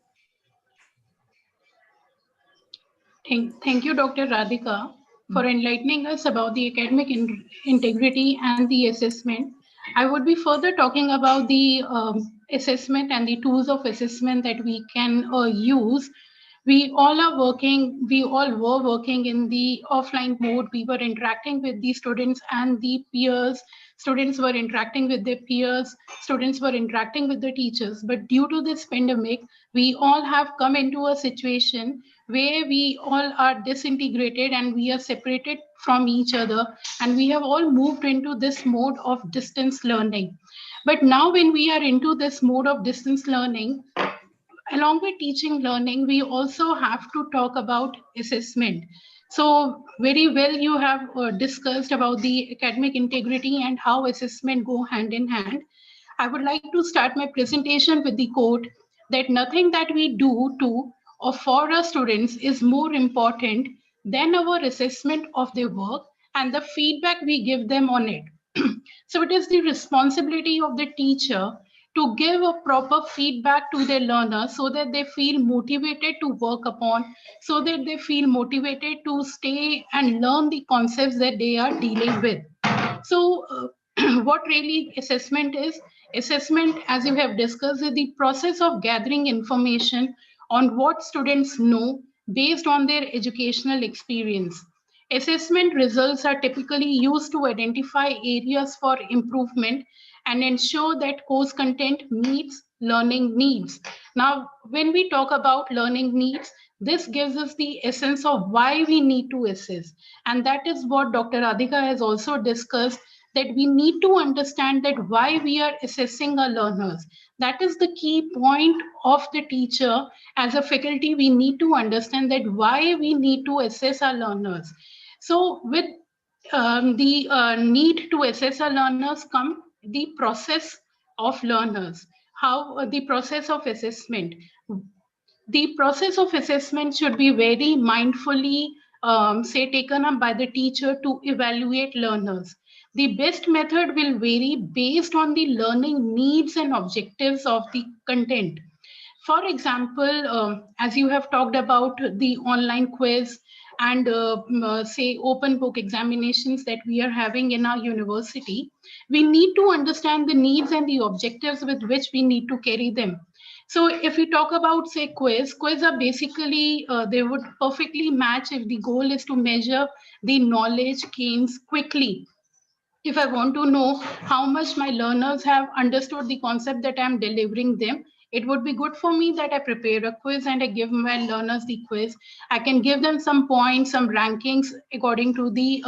D: Thank you, Dr. Radhika, for enlightening us about the academic integrity and the assessment. I would be further talking about the assessment and the tools of assessment that we can use. We all were working in the offline mode. We were interacting with the students and the peers. Students were interacting with their peers. Students were interacting with the teachers. But due to this pandemic, we all have come into a situation where we all are disintegrated and we are separated from each other. And we have all moved into this mode of distance learning. But now when we are into this mode of distance learning, along with teaching learning, we also have to talk about assessment. So very well you have discussed about the academic integrity and how assessment go hand in hand. I would like to start my presentation with the quote that nothing that we do to or for our students is more important than our assessment of their work and the feedback we give them on it. So it is the responsibility of the teacher to give a proper feedback to their learners so that they feel motivated to work upon, so that they feel motivated to stay and learn the concepts that they are dealing with. So, what really assessment is? Assessment, as you have discussed, is the process of gathering information on what students know based on their educational experience. Assessment results are typically used to identify areas for improvement and ensure that course content meets learning needs. Now, when we talk about learning needs, this gives us the essence of why we need to assess. And that is what Dr. Radhika has also discussed, that we need to understand that why we are assessing our learners. That is the key point of the teacher. As a faculty, we need to understand that why we need to assess our learners. So with the need to assess our learners come the process of learners. How the process of assessment. The process of assessment should be very mindfully say taken up by the teacher to evaluate learners. The best method will vary based on the learning needs and objectives of the content. For example, as you have talked about the online quiz and say open book examinations that we are having in our university, we need to understand the needs and the objectives with which we need to carry them. So if we talk about say quiz are basically they would perfectly match if the goal is to measure the knowledge gains quickly. If I want to know how much my learners have understood the concept that I'm delivering them, it would be good for me that I prepare a quiz and I give my learners the quiz. I can give them some points, some rankings according to the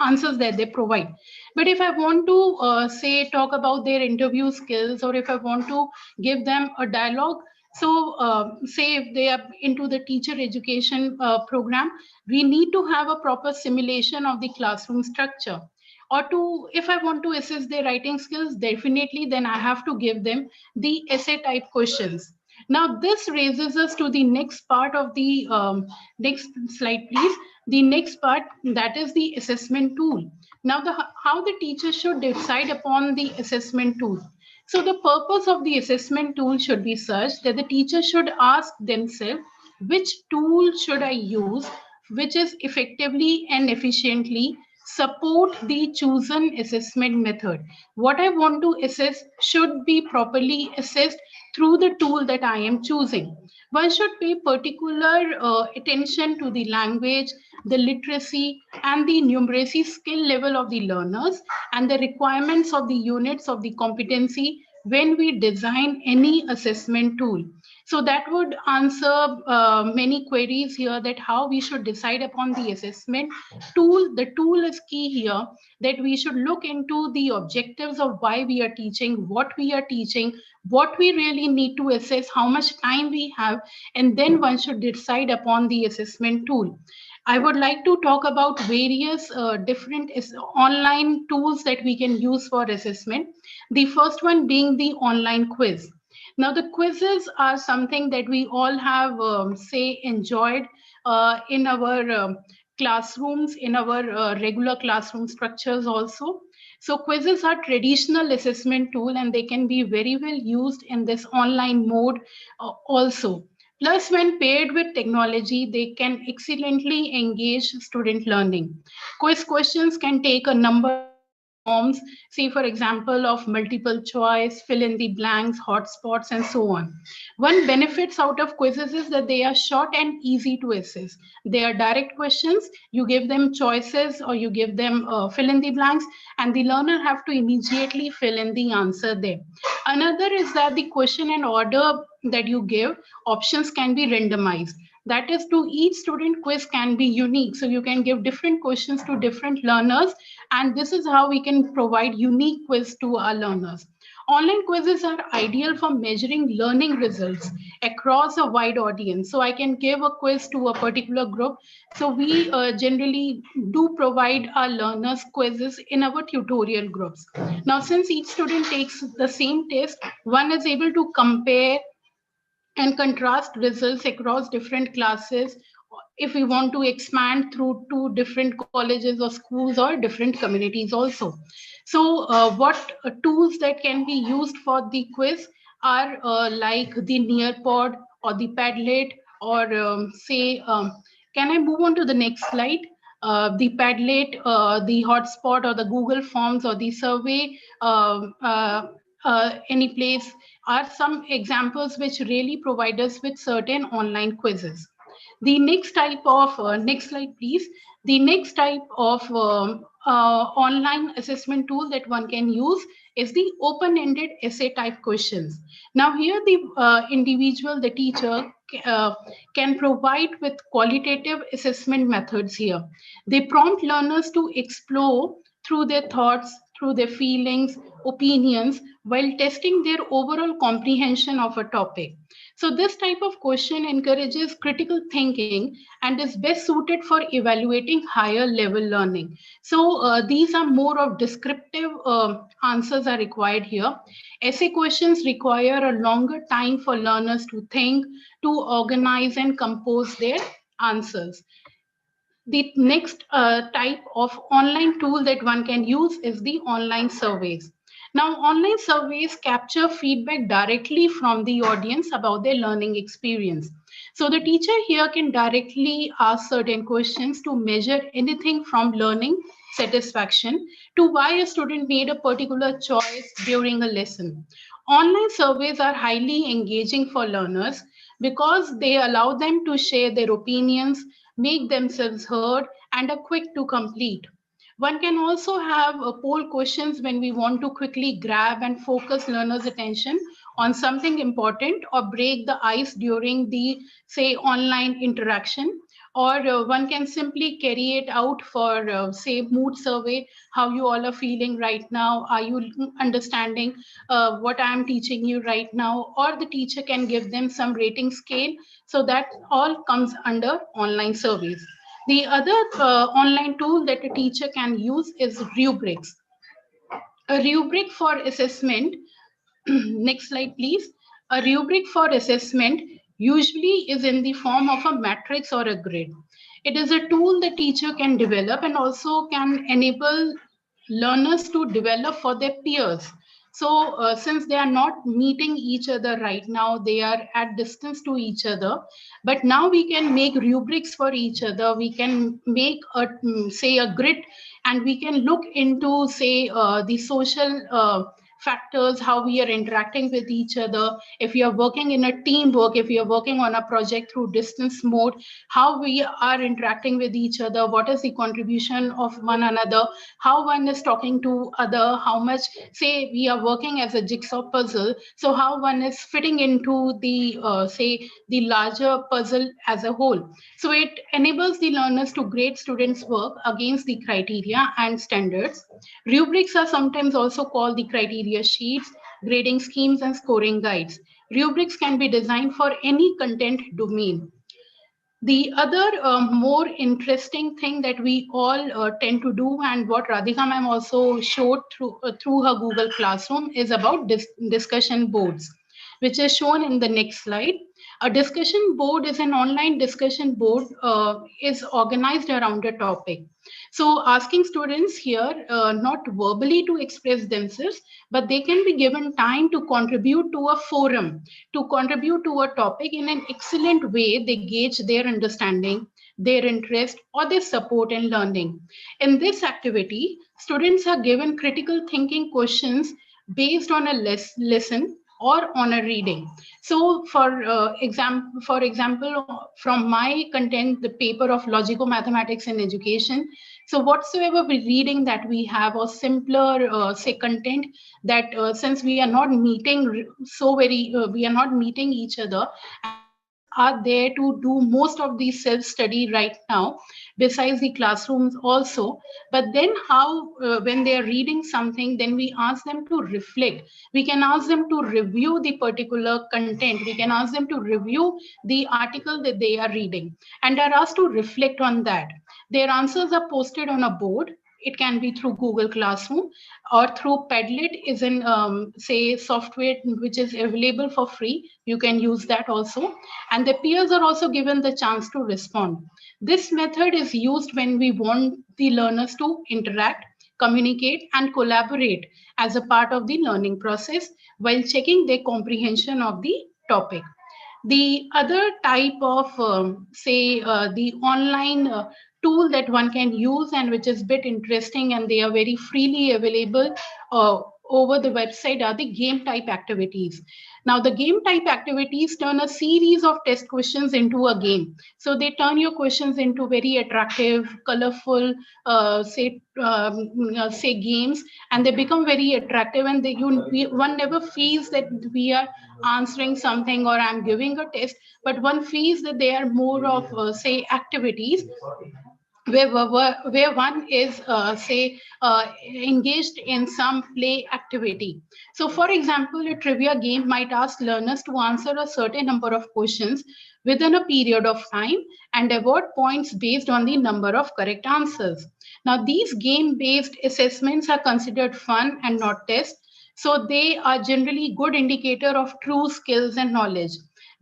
D: answers that they provide. But if I want to say talk about their interview skills, or if I want to give them a dialogue, so say if they are into the teacher education program, we need to have a proper simulation of the classroom structure. Or to if I want to assess their writing skills, definitely then I have to give them the essay type questions. Now this raises us to the next part of the next slide please. The next part, that is the assessment tool. Now the how the teacher should decide upon the assessment tool. So the purpose of the assessment tool should be such that the teacher should ask themselves, which tool should I use which is effectively and efficiently support the chosen assessment method. What I want to assess should be properly assessed through the tool that I am choosing. One should pay particular attention to the language, the literacy, and the numeracy skill level of the learners and the requirements of the units of the competency when we design any assessment tool. So that would answer many queries here, that how we should decide upon the assessment tool. The tool is key here, that we should look into the objectives of why we are teaching, what we really need to assess, how much time we have, and then one should decide upon the assessment tool. I would like to talk about various different online tools that we can use for assessment. The first one being the online quiz. Now, the quizzes are something that we all have, say, enjoyed in our classrooms, in our regular classroom structures also. So quizzes are traditional assessment tool and they can be very well used in this online mode also. Plus, when paired with technology, they can excellently engage student learning. Quiz questions can take a number of forms, say for example of multiple choice, fill in the blanks, hotspots, and so on. One benefits out of quizzes is that they are short and easy to assess. They are direct questions. You give them choices or you give them fill in the blanks, and the learner have to immediately fill in the answer there. Another is that the question and order that you give, options can be randomized. That is, to each student, quiz can be unique. So you can give different questions to different learners, and this is how we can provide unique quiz to our learners. Online quizzes are ideal for measuring learning results across a wide audience. So I can give a quiz to a particular group. So we generally do provide our learners quizzes in our tutorial groups. Now, since each student takes the same test, one is able to compare and contrast results across different classes if we want to expand through to different colleges or schools or different communities also. So what tools that can be used for the quiz are like the Nearpod or the Padlet or can I move on to the next slide? The Padlet, the hotspot or the Google Forms or the survey, any place are some examples which really provide us with certain online quizzes. The next type of, next slide please, the next type of online assessment tool that one can use is the open-ended essay type questions. Now here the individual, the teacher uh, can provide with qualitative assessment methods here. They prompt learners to explore through their thoughts, through their feelings, opinions, while testing their overall comprehension of a topic. So this type of question encourages critical thinking and is best suited for evaluating higher level learning. So these are more of descriptive answers are required here. Essay questions require a longer time for learners to think, to organize and compose their answers. The next type of online tool that one can use is the online surveys. Now, online surveys capture feedback directly from the audience about their learning experience. So the teacher here can directly ask certain questions to measure anything from learning satisfaction to why a student made a particular choice during a lesson. Online surveys are highly engaging for learners because they allow them to share their opinions, make themselves heard, and are quick to complete. One can also have poll questions when we want to quickly grab and focus learners' attention on something important or break the ice during the, say, online interaction. Or one can simply carry it out for, say, mood survey, how you all are feeling right now. Are you understanding what I'm teaching you right now? Or the teacher can give them some rating scale. So that all comes under online surveys. The other online tool that a teacher can use is rubrics. A rubric for assessment, next slide please. A rubric for assessment usually is in the form of a matrix or a grid. It is a tool the teacher can develop and also can enable learners to develop for their peers. So since they are not meeting each other right now, they are at distance to each other. But now we can make rubrics for each other. We can make a say a grid, and we can look into say the social factors, how we are interacting with each other. If you are working in a teamwork, if you are working on a project through distance mode, how we are interacting with each other, what is the contribution of one another, how one is talking to other, how much, say we are working as a jigsaw puzzle, so how one is fitting into the say the larger puzzle as a whole. So it enables the learners to grade students' work against the criteria and standards. Rubrics are sometimes also called the criteria sheets, grading schemes, and scoring guides. Rubrics can be designed for any content domain. The other more interesting thing that we all tend to do, and what Radhika ma'am also showed through her Google Classroom, is about discussion boards, which is shown in the next slide. A discussion board is an online discussion board, is organized around a topic. So asking students here not verbally to express themselves, but they can be given time to contribute to a forum, to contribute to a topic in an excellent way. They gauge their understanding, their interest, or their support in learning. In this activity, students are given critical thinking questions based on a lesson or on a reading. So for example, from my content, the paper of logico mathematics in education, so whatsoever we reading that we have, or simpler say content that since we are not meeting so very we are not meeting each other, and since are there to do most of the self-study right now, besides the classrooms also. But then how, when they are reading something, then we ask them to reflect. We can ask them to review the particular content. We can ask them to review the article that they are reading, and are asked to reflect on that. Their answers are posted on a board. It can be through Google Classroom or through Padlet, is an say software which is available for free. You can use that also. And the peers are also given the chance to respond. This method is used when we want the learners to interact, communicate, and collaborate as a part of the learning process while checking their comprehension of the topic. The other type of, say, the online tool that one can use and which is a bit interesting and they are very freely available over the website are the game type activities. Now, the game type activities turn a series of test questions into a game. So they turn your questions into very attractive, colorful, say games, and they become very attractive. And one never feels that we are answering something or I'm giving a test, but one feels that they are more of, say, activities where one is, say, engaged in some play activity. So, for example, a trivia game might ask learners to answer a certain number of questions within a period of time and award points based on the number of correct answers. Now, these game-based assessments are considered fun and not tests, so they are generally good indicator of true skills and knowledge.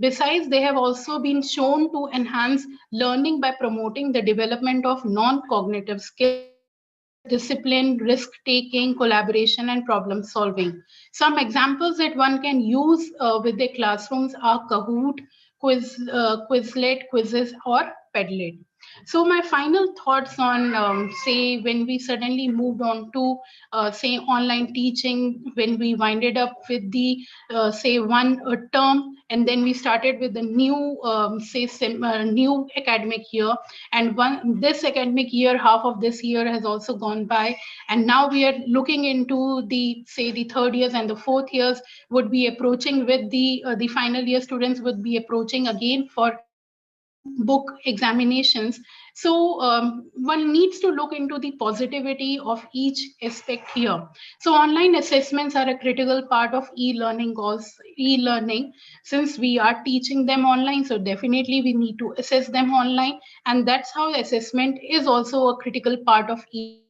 D: Besides, they have also been shown to enhance learning by promoting the development of non-cognitive skills such as discipline, risk-taking, collaboration, and problem-solving. Some examples that one can use with their classrooms are Kahoot, Quizlet, Quizzes, or Padlet. So my final thoughts on, say, when we suddenly moved on to, say, online teaching, when we winded up with the, say, one term, and then we started with the new, new academic year, and this academic year, half of this year has also gone by, and now we are looking into the, say, the third years and the fourth years would be approaching with the final year students would be approaching again for open book examinations. So one needs to look into the positivity of each aspect here. So online assessments are a critical part of e-learning, since we are teaching them online. So definitely we need to assess them online, and that's how assessment is also a critical part of e-learning.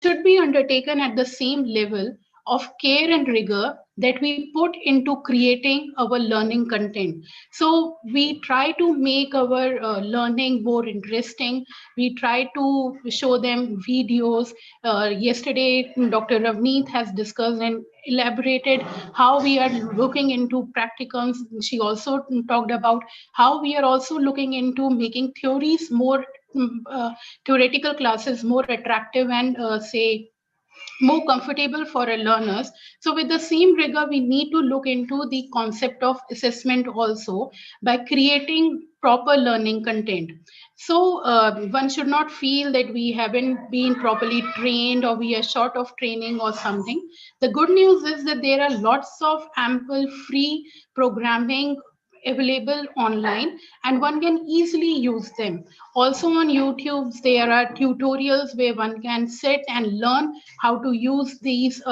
D: It should be undertaken at the same level of care and rigor that we put into creating our learning content. So we try to make our learning more interesting. We try to show them videos. Yesterday, Dr. Ravneet has discussed and elaborated how we are looking into practicums. She also talked about how we are also looking into making theories more, theoretical classes more attractive and, say, more comfortable for our learners. So with the same rigor, we need to look into the concept of assessment also by creating proper learning content. So one should not feel that we haven't been properly trained or we are short of training or something. The good news is that there are lots of ample free programming available online and one can easily use them. Also on YouTube, there are tutorials where one can sit and learn how to use these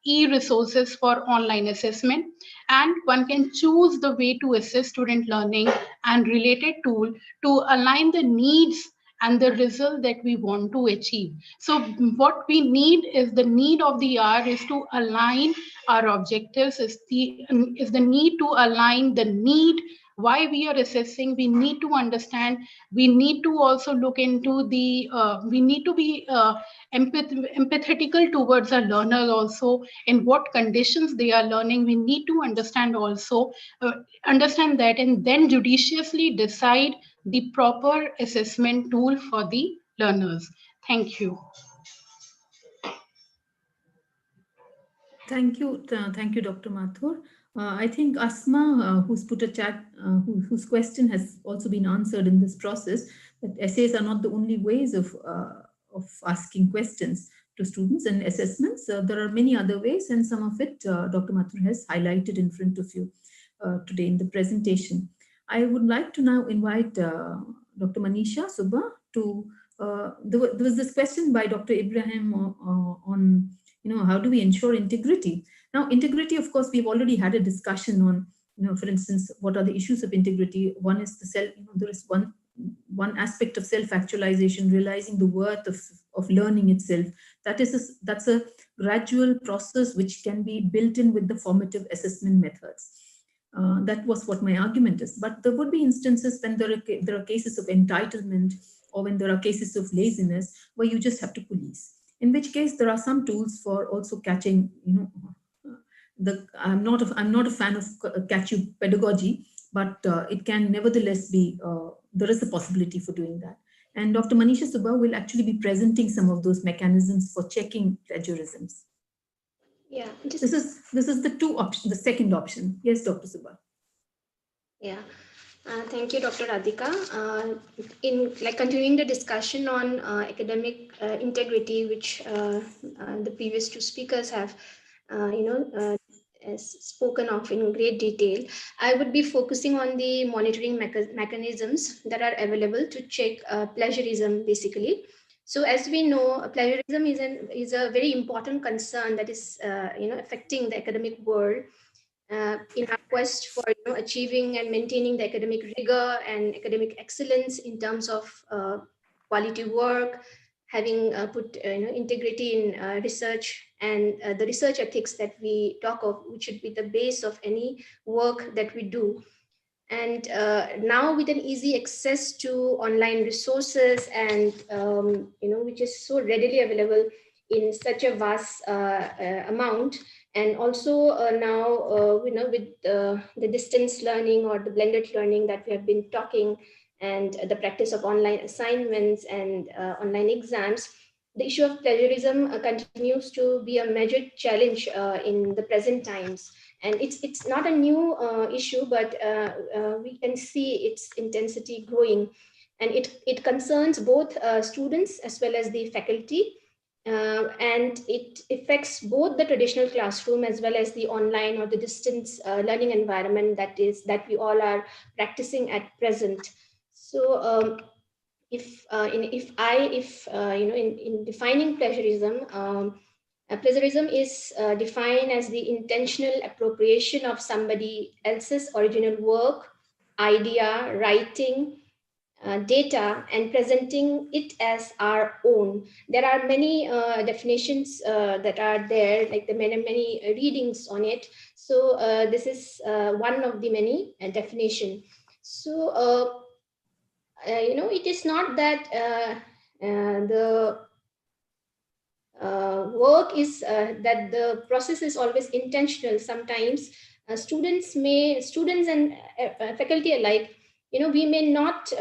D: e-resources for online assessment, and one can choose the way to assess student learning and related tool to align the needs and the result that we want to achieve. So what we need is the need of the hour is to align our objectives, is the need to align the need why we are assessing. We need to understand, we need to also look into the we need to be empathetical towards our learners also, in what conditions they are learning. We need to understand also, understand that, and then judiciously decide the proper assessment tool for the learners. Thank you.
C: Thank you, Dr. Mathur. I think Asma, who's put a chat, whose question has also been answered in this process, that essays are not the only ways of asking questions to students and assessments. There are many other ways, and some of it Dr. Mathur has highlighted in front of you today in the presentation. I would like to now invite Dr. Manisha Subba to, there was this question by Dr. Ibrahim on, how do we ensure integrity? Now, integrity, of course, we've already had a discussion on, for instance, what are the issues of integrity? One is the self, there is one aspect of self-actualization, realizing the worth of learning itself. That's a gradual process which can be built in with the formative assessment methods. That was what my argument is. But there would be instances when there are cases of entitlement, or when there are cases of laziness, where you just have to police. In which case, there are some tools for also catching. I'm not a fan of catch you pedagogy, but it can nevertheless be. There is a possibility for doing that. And Dr. Manisha Subba will actually be presenting some of those mechanisms for checking plagiarisms.
B: Yeah,
C: this is the second option. Yes, Dr. Subba.
B: Yeah. Thank you, Dr. Radhika. In continuing the discussion on academic integrity, which the previous two speakers have, spoken of in great detail, I would be focusing on the monitoring mechanisms that are available to check plagiarism, basically. So, as we know, plagiarism is a very important concern that is, affecting the academic world. In our quest for achieving and maintaining the academic rigor and academic excellence in terms of quality work, having put integrity in research, and the research ethics that we talk of, which should be the base of any work that we do. And now with an easy access to online resources and which is so readily available in such a vast amount, and also now with the distance learning or the blended learning that we have been talking, and the practice of online assignments and online exams, the issue of plagiarism continues to be a major challenge in the present times. And it's not a new issue, but we can see its intensity growing. And it concerns both students as well as the faculty. And it affects both the traditional classroom as well as the online or the distance learning environment that we all are practicing at present. So in defining plagiarism, plagiarism is defined as the intentional appropriation of somebody else's original work, idea, writing, data, and presenting it as our own. There are many definitions that are there, like the many readings on it. So this is one of the many definition. So it is not that the work is that the process is always intentional. Sometimes students and faculty alike, we may not,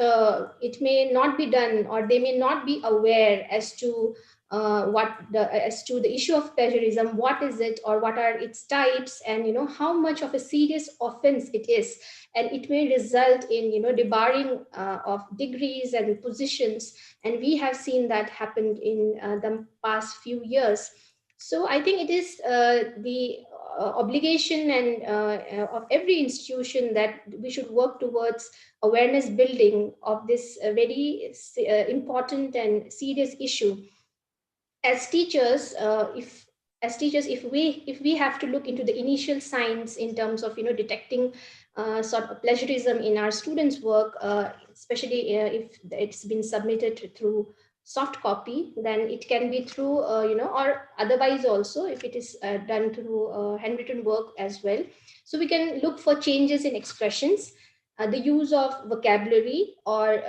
B: it may not be done, or they may not be aware as to the issue of plagiarism. What is it, or what are its types, and how much of a serious offense it is, and it may result in debarring of degrees and positions. And we have seen that happened in the past few years. So I think it is the obligation and of every institution that we should work towards awareness building of this very important and serious issue. As teachers, if we have to look into the initial signs in terms of detecting sort of plagiarism in our students' work, especially if it's been submitted through soft copy, then it can be through or otherwise also if it is done through handwritten work as well. So we can look for changes in expressions, the use of vocabulary, or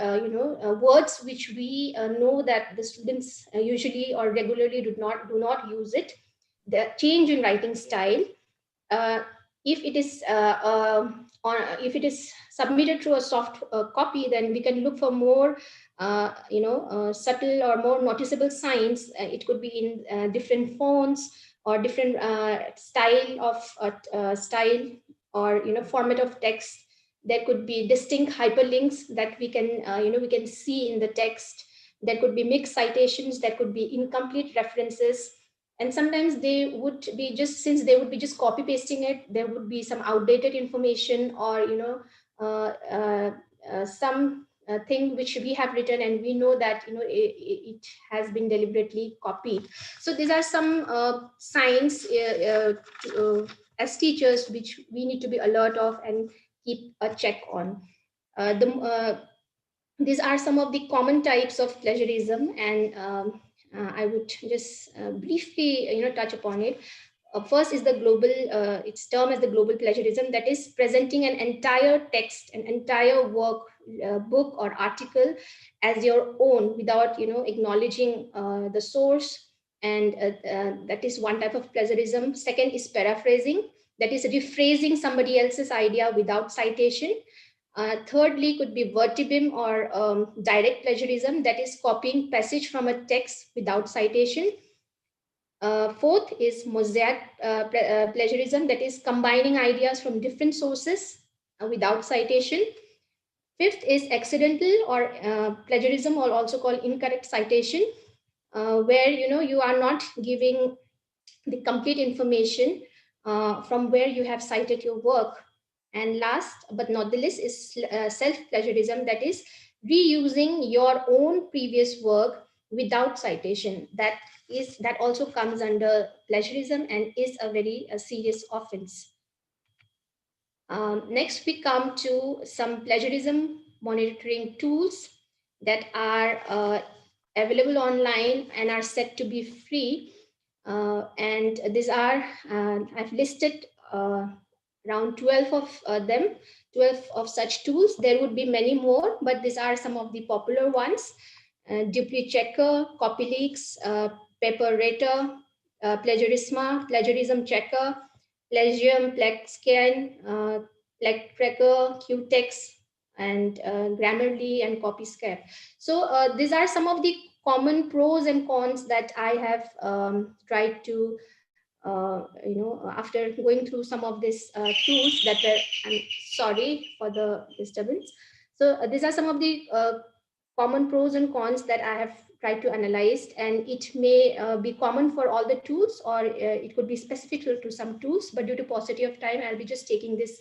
B: words which we know that the students usually or regularly do not use it, the change in writing style. If it is if it is submitted through a soft copy, then we can look for more subtle or more noticeable signs. It could be in different fonts, or different style or format of text. There could be distinct hyperlinks that we can see in the text. There could be mixed citations. There could be incomplete references. And sometimes they would be just copy pasting it, there would be some outdated information, or some thing which we have written and we know that it has been deliberately copied. So these are some signs as teachers which we need to be alert of and keep a check on. These are some of the common types of plagiarism, and I would just briefly touch upon it. First is the global, it's termed as the global plagiarism, that is presenting an entire text, an entire work, book or article as your own without acknowledging the source, and that is one type of plagiarism. Second is paraphrasing, that is rephrasing somebody else's idea without citation. Thirdly, could be verbatim or direct plagiarism, that is copying passage from a text without citation. Fourth is mosaic plagiarism, that is combining ideas from different sources without citation. Fifth is accidental or plagiarism, or also called incorrect citation, where you are not giving the complete information from where you have cited your work. And last but not the least is self-plagiarism, that is reusing your own previous work without citation. That also comes under plagiarism and is a very serious offense. Next, we come to some plagiarism monitoring tools that are available online and are said to be free. And these are, I've listed around 12 of them, 12 of such tools. There would be many more, but these are some of the popular ones. Duplicate Checker, CopyLeaks, Paper Rater, Plagiarisma, Plagiarism Checker, Plagium, PlagScan, PlagTracker, Qtex, and Grammarly and CopyScape. So these are some of the common pros and cons that I have tried to, after going through some of these tools that were, I'm sorry for the disturbance. So these are some of the common pros and cons that I have tried to analyze, and it may be common for all the tools, or it could be specific to some tools, but due to paucity of time, I'll be just taking this,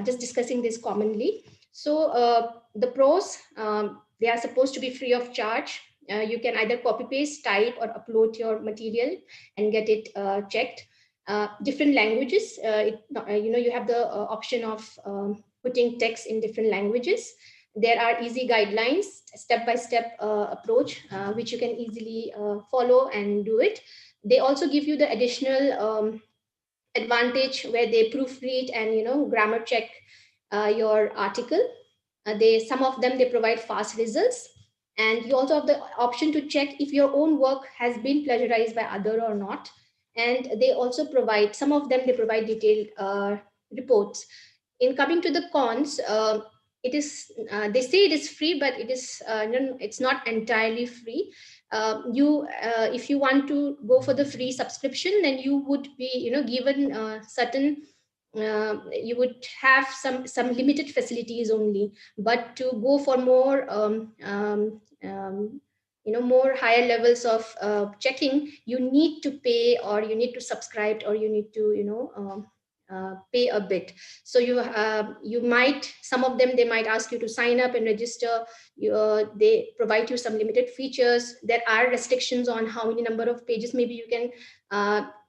B: just discussing this commonly. So the pros, they are supposed to be free of charge. You can either copy paste, type, or upload your material and get it checked. Different languages, you have the option of putting text in different languages. There are easy guidelines, step-by-step approach, which you can easily follow and do it. They also give you the additional advantage where they proofread and grammar check your article. Some of them, they provide fast results, and you also have the option to check if your own work has been plagiarized by other or not. And they also provide, some of them, they provide detailed reports. In coming to the cons, it is they say it is free, but it's not entirely free. If you want to go for the free subscription, then you would be given certain, you would have some limited facilities only. But to go for more more higher levels of checking, you need to pay, or you need to subscribe, or you need to pay a bit. So you might, some of them, they might ask you to sign up and register. They provide you some limited features. There are restrictions on how many number of pages maybe you can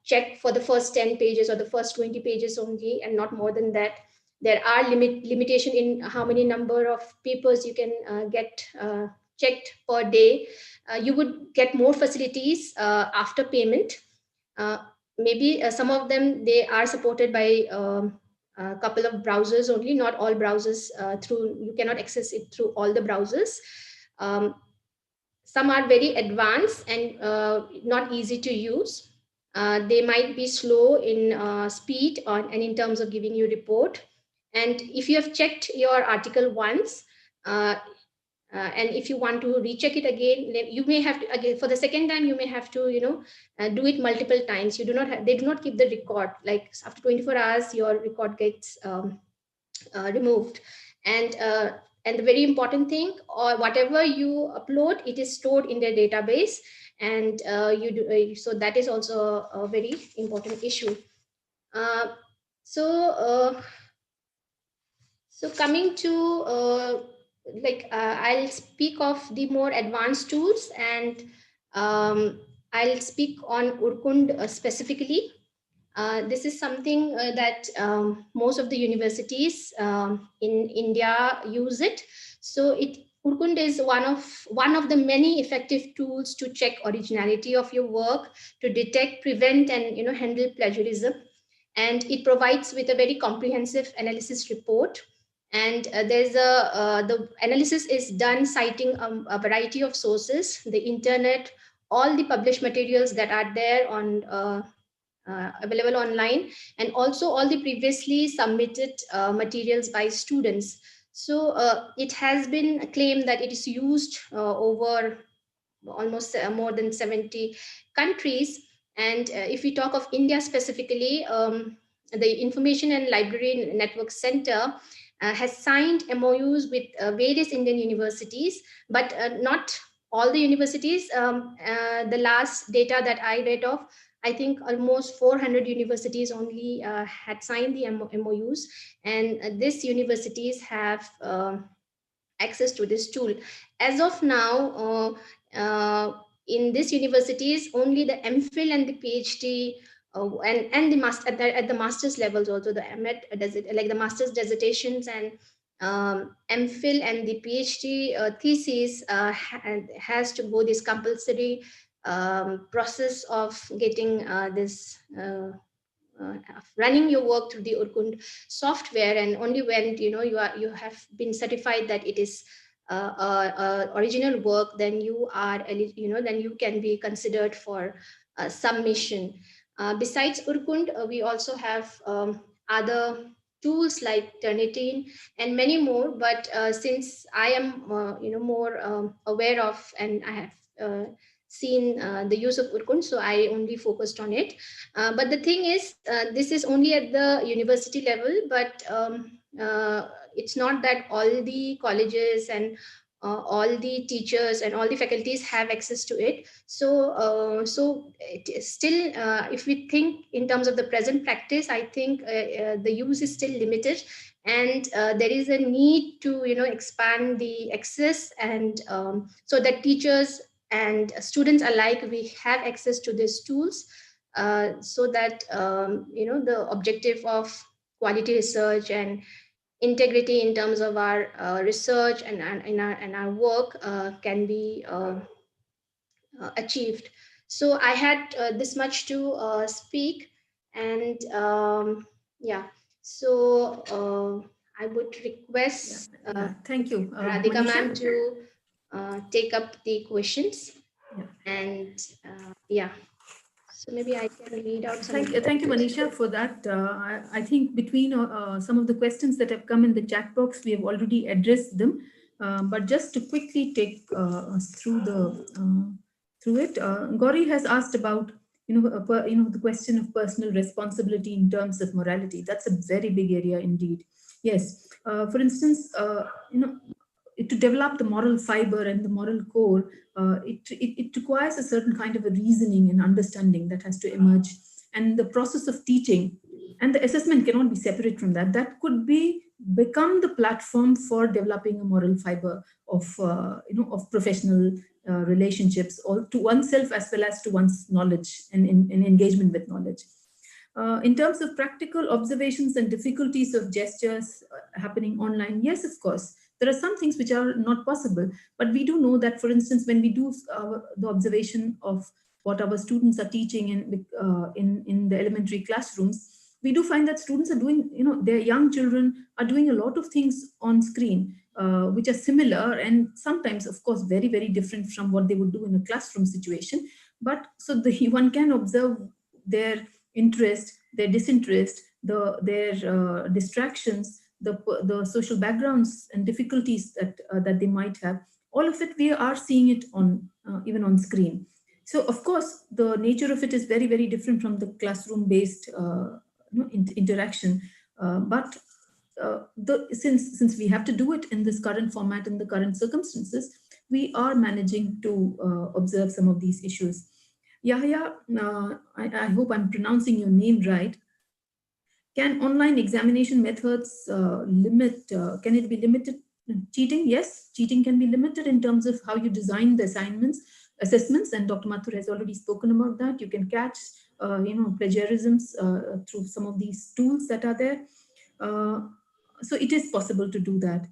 B: check for the first 10 pages or the first 20 pages only, and not more than that. There are limitation in how many number of papers you can get checked per day. You would get more facilities after payment. Maybe some of them, they are supported by a couple of browsers only, not all browsers. You cannot access it through all the browsers. Some are very advanced and not easy to use. They might be slow in speed and in terms of giving you report. And if you have checked your article once, and if you want to recheck it again, you may have to, again, for the second time, you may have to do it multiple times. They do not keep the record, like after 24 hours your record gets removed. And the very important thing, or whatever you upload, it is stored in their database, and so that is also a very important issue. So So coming to I'll speak of the more advanced tools, and I'll speak on Urkund specifically. This is something that most of the universities in India use it. So Urkund is one of the many effective tools to check originality of your work, to detect, prevent, and handle plagiarism. And it provides with a very comprehensive analysis report. And the analysis is done citing a variety of sources, the internet, all the published materials that are there on available online, and also all the previously submitted materials by students. So it has been claimed that it is used over almost more than 70 countries. And if we talk of India specifically, the Information and Library Network Center has signed MOUs with various Indian universities, but not all the universities. The last data that I read of, I think almost 400 universities only had signed the MOUs, and these universities have access to this tool. As of now, in these universities, only the MPhil and the PhD and the master at the master's levels, also the MEd like the master's dissertations and MPhil and the PhD thesis has to go this compulsory process of getting this running your work through the Urkund software, and only when you have been certified that it is original work, then then you can be considered for submission. Besides Urkund, we also have other tools like Turnitin and many more. But since I am more aware of, and I have seen the use of Urkund, so I only focused on it. But the thing is, this is only at the university level, but it's not that all the colleges and all the teachers and all the faculties have access to it. So it is still, if we think in terms of the present practice, I think the use is still limited, and there is a need to expand the access, and so that teachers and students alike, we have access to these tools, so that the objective of quality research and integrity in terms of our research and our work can be achieved. So I had this much to speak, and yeah, so I would request
C: thank you,
B: Radhika
C: Manisha.
B: ma'am to take up the questions.
C: Yeah.
B: And yeah, so maybe I can read out some.
C: Thank you, Manisha, for that. I think between some of the questions that have come in the chat box, we have already addressed them. But just to quickly take us through it, Gauri has asked about the question of personal responsibility in terms of morality. That's a very big area indeed. Yes. For instance, to develop the moral fiber and the moral core, it requires a certain kind of a reasoning and understanding that has to emerge. And the process of teaching and the assessment cannot be separate from that. That could become the platform for developing a moral fiber of professional relationships, or to oneself as well as to one's knowledge and engagement with knowledge. In terms of practical observations and difficulties of gestures happening online, yes, of course, there are some things which are not possible, but we do know that, for instance, when we do the observation of what our students are teaching in the elementary classrooms, we do find that students are doing, their young children are doing a lot of things on screen, which are similar and sometimes, of course, very, very different from what they would do in a classroom situation. But so one can observe their interest, their disinterest, their distractions, the social backgrounds and difficulties that they might have. All of it, we are seeing it on even on screen. So, of course, the nature of it is very, very different from the classroom-based interaction. But since we have to do it in this current format, in the current circumstances, we are managing to observe some of these issues. Yahya, I hope I'm pronouncing your name right. Can online examination methods can it be limited? Cheating, yes, cheating can be limited in terms of how you design the assessments, and Dr. Mathur has already spoken about that. You can catch, plagiarisms through some of these tools that are there. So it is possible to do that.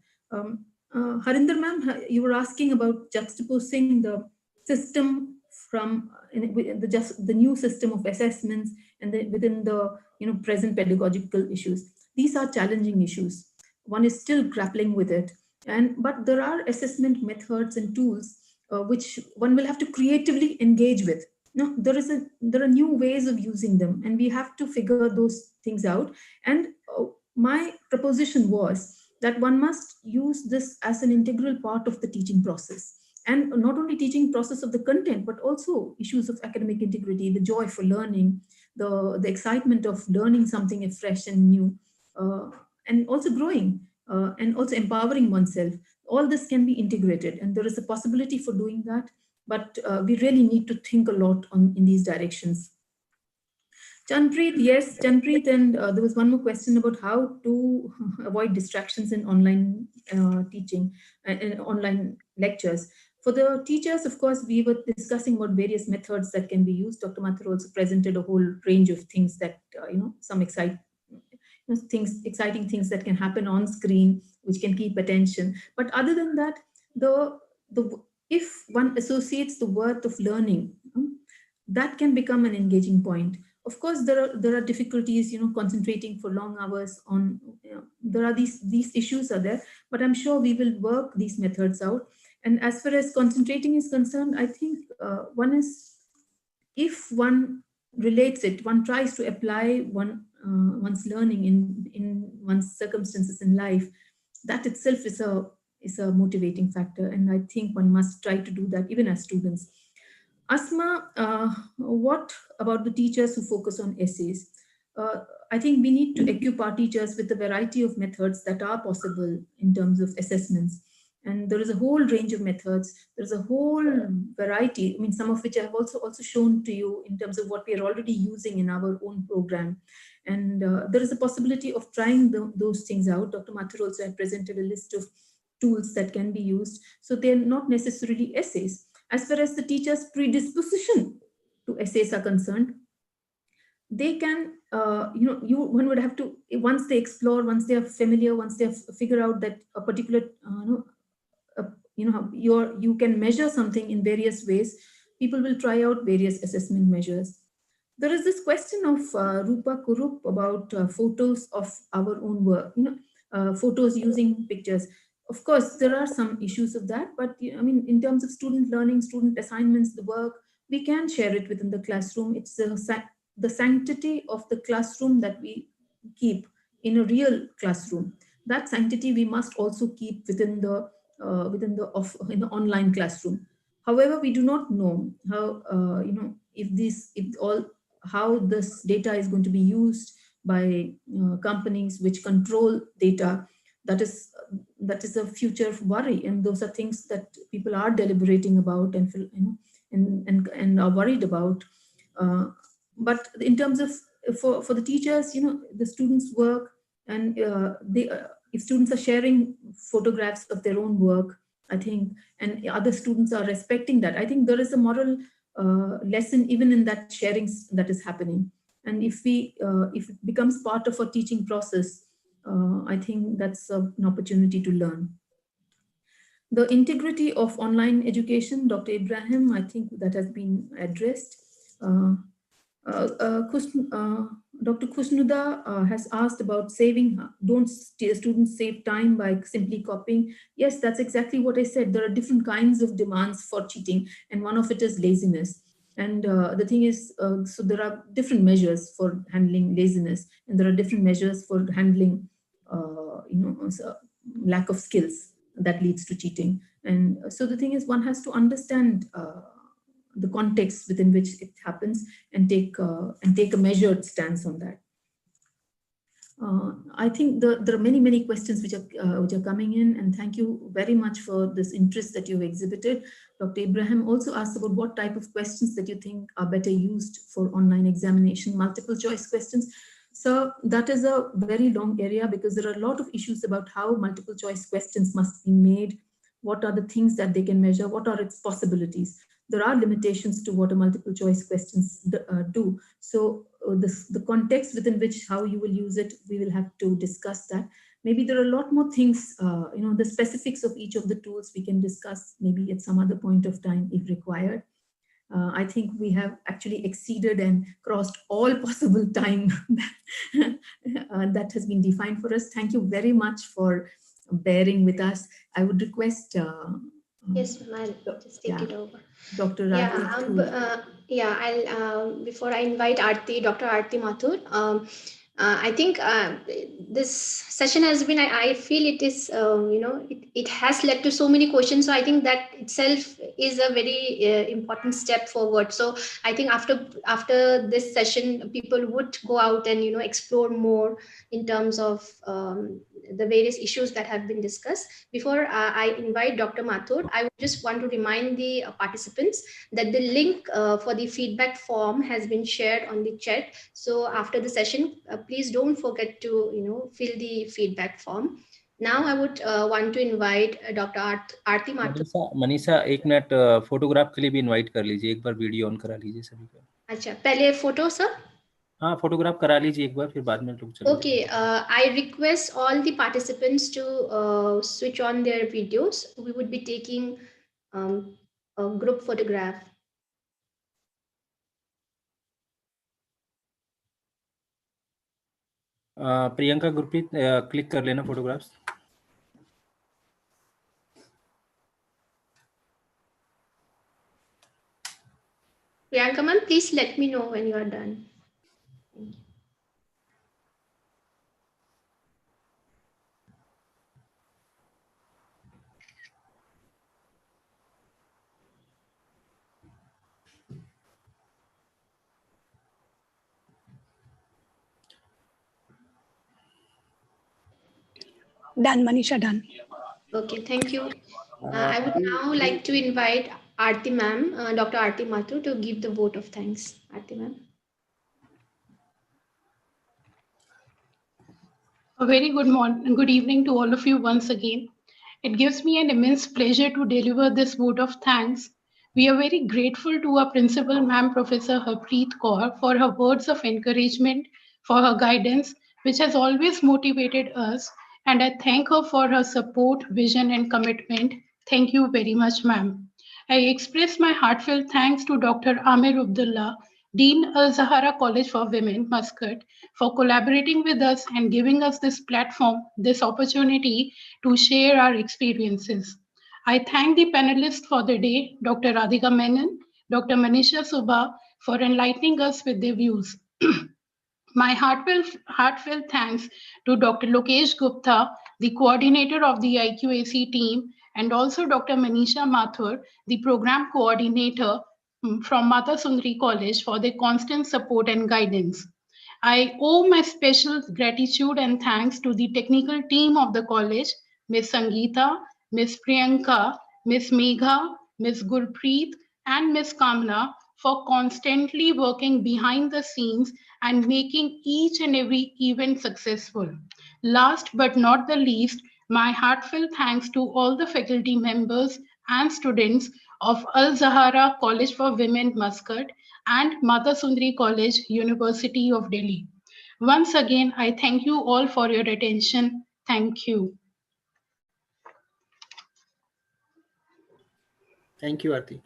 C: Harinder ma'am, you were asking about juxtaposing the system from the new system of assessments and within the present pedagogical issues. These are challenging issues. One is still grappling with it, but there are assessment methods and tools which one will have to creatively engage with. No, there are new ways of using them, and we have to figure those things out. And my proposition was that one must use this as an integral part of the teaching process, and not only teaching process of the content, but also issues of academic integrity, the joy for learning, the excitement of learning something fresh and new, and also growing, and also empowering oneself. All this can be integrated, and there is a possibility for doing that, but we really need to think a lot in these directions. Chanpreet, yes, Chanpreet, and there was one more question about how to avoid distractions in online teaching and online lectures. For the teachers, of course, we were discussing about various methods that can be used. Dr. Mathur also presented a whole range of things that, some exciting things that can happen on screen, which can keep attention. But other than that, if one associates the worth of learning, that can become an engaging point. Of course, there are difficulties, concentrating for long hours on, there are these issues are there, but I'm sure we will work these methods out. And as far as concentrating is concerned, I think if one relates it, one tries to apply one's learning in one's circumstances in life, that itself is a motivating factor. And I think one must try to do that even as students. Asma, what about the teachers who focus on essays? I think we need to equip our teachers with a variety of methods that are possible in terms of assessments. And there is a whole range of methods. There's a whole variety. I mean, some of which I have also shown to you in terms of what we are already using in our own program. And there is a possibility of trying those things out. Dr. Mathur also had presented a list of tools that can be used. So they're not necessarily essays. As far as the teacher's predisposition to essays are concerned, they can, one would have to, once they explore, once they are familiar, once they have figured out that a particular, you can measure something in various ways, people will try out various assessment measures. There is this question of Rupa Kurup about photos of our own work, photos using pictures. Of course, there are some issues of that, but I mean, in terms of student learning, student assignments, the work, we can share it within the classroom. It's the sanctity of the classroom that we keep in a real classroom. That sanctity we must also keep within the online classroom. However, we do not know how how this data is going to be used by companies which control data. That is a future worry, and those are things that people are deliberating about and are worried about. But in terms of for the teachers, the students' work, and if students are sharing photographs of their own work, I think, and other students are respecting that, I think there is a moral lesson even in that sharing that is happening. And if it becomes part of a teaching process, I think that's an opportunity to learn. The integrity of online education, Dr. Ibrahim, I think that has been addressed. Dr. Kusnuda has asked about saving. Don't students save time by simply copying? Yes, that's exactly what I said. There are different kinds of demands for cheating, and one of it is laziness. And the thing is, so there are different measures for handling laziness, and there are different measures for handling, lack of skills that leads to cheating. And so the thing is, one has to understand the context within which it happens and take a measured stance on that. I think there are many questions which are coming in, and thank you very much for this interest that you've exhibited. Dr. Ibrahim also asked about what type of questions that you think are better used for online examination, multiple choice questions. So that is a very long area because there are a lot of issues about how multiple choice questions must be made. What are the things that they can measure? What are its possibilities? There are limitations to what a multiple choice questions do. So the context within which how you will use it, we will have to discuss that. Maybe there are a lot more things, the specifics of each of the tools we can discuss maybe at some other point of time if required. I think we have actually exceeded and crossed all possible time that has been defined for us. Thank you very much for bearing with us. I would request
B: Yes, ma'am. Just take it over.
C: Dr.
B: Yeah,
C: Arti
B: I'll before I invite Aarti, Dr. Aarti Mathur. I think this session has been. I feel it is. It has led to so many questions. So I think that itself is a very important step forward. So I think after this session, people would go out and explore more in terms of the various issues that have been discussed. Before I invite Dr. Mathur, I would just want to remind the participants that the link for the feedback form has been shared on the chat. So after the session, please don't forget to fill the feedback form. Now I would want to invite Dr. Aarti Mathur.
E: Manisha एक minute photograph के लिए भी invite कर लीजिए, एक बार video on करा लीजिए सभी का.
B: अच्छा, पहले फोटो सर.
E: हाँ, फोटोग्राफ करा लीजिए एक बार, फिर बाद में लोग चलेंगे.
B: Okay, I request all the participants to switch on their videos. We would be taking a group photograph.
E: Priyanka Gurpreet click कर लेना photographs.
B: Priyanka ma'am, please let me know when you are done. Thank you.
D: Done, Manisha, done.
B: Okay, thank you. I would now like to invite Aarti ma'am, Dr. Aarti Mathur, to give the vote of thanks. Aarti ma'am.
D: A very good evening to all of you once again. It gives me an immense pleasure to deliver this vote of thanks. We are very grateful to our principal, ma'am, Professor Harpreet Kaur, for her words of encouragement, for her guidance, which has always motivated us. And I thank her for her support, vision, and commitment. Thank you very much, ma'am. I express my heartfelt thanks to Dr. Amir Abdullah, Dean Al Zahara College for Women, Muscat, for collaborating with us and giving us this platform, this opportunity to share our experiences. I thank the panelists for the day, Dr. Radhika Menon, Dr. Manisha Subha, for enlightening us with their views. My heartfelt thanks to Dr. Lokesh Gupta, the coordinator of the IQAC team, and also Dr. Manisha Mathur, the program coordinator from Mata Sundari College, for their constant support and guidance. I owe my special gratitude and thanks to the technical team of the college, Ms. Sangeeta, Ms. Priyanka, Ms. Megha, Ms. Gurpreet, and Ms. Kamna for constantly working behind the scenes and making each and every event successful. Last but not the least, my heartfelt thanks to all the faculty members and students of Al Zahara College for Women, Muscat, and Mata Sundari College, University of Delhi. Once again, I thank you all for your attention. Thank you.
E: Thank you, Aarti.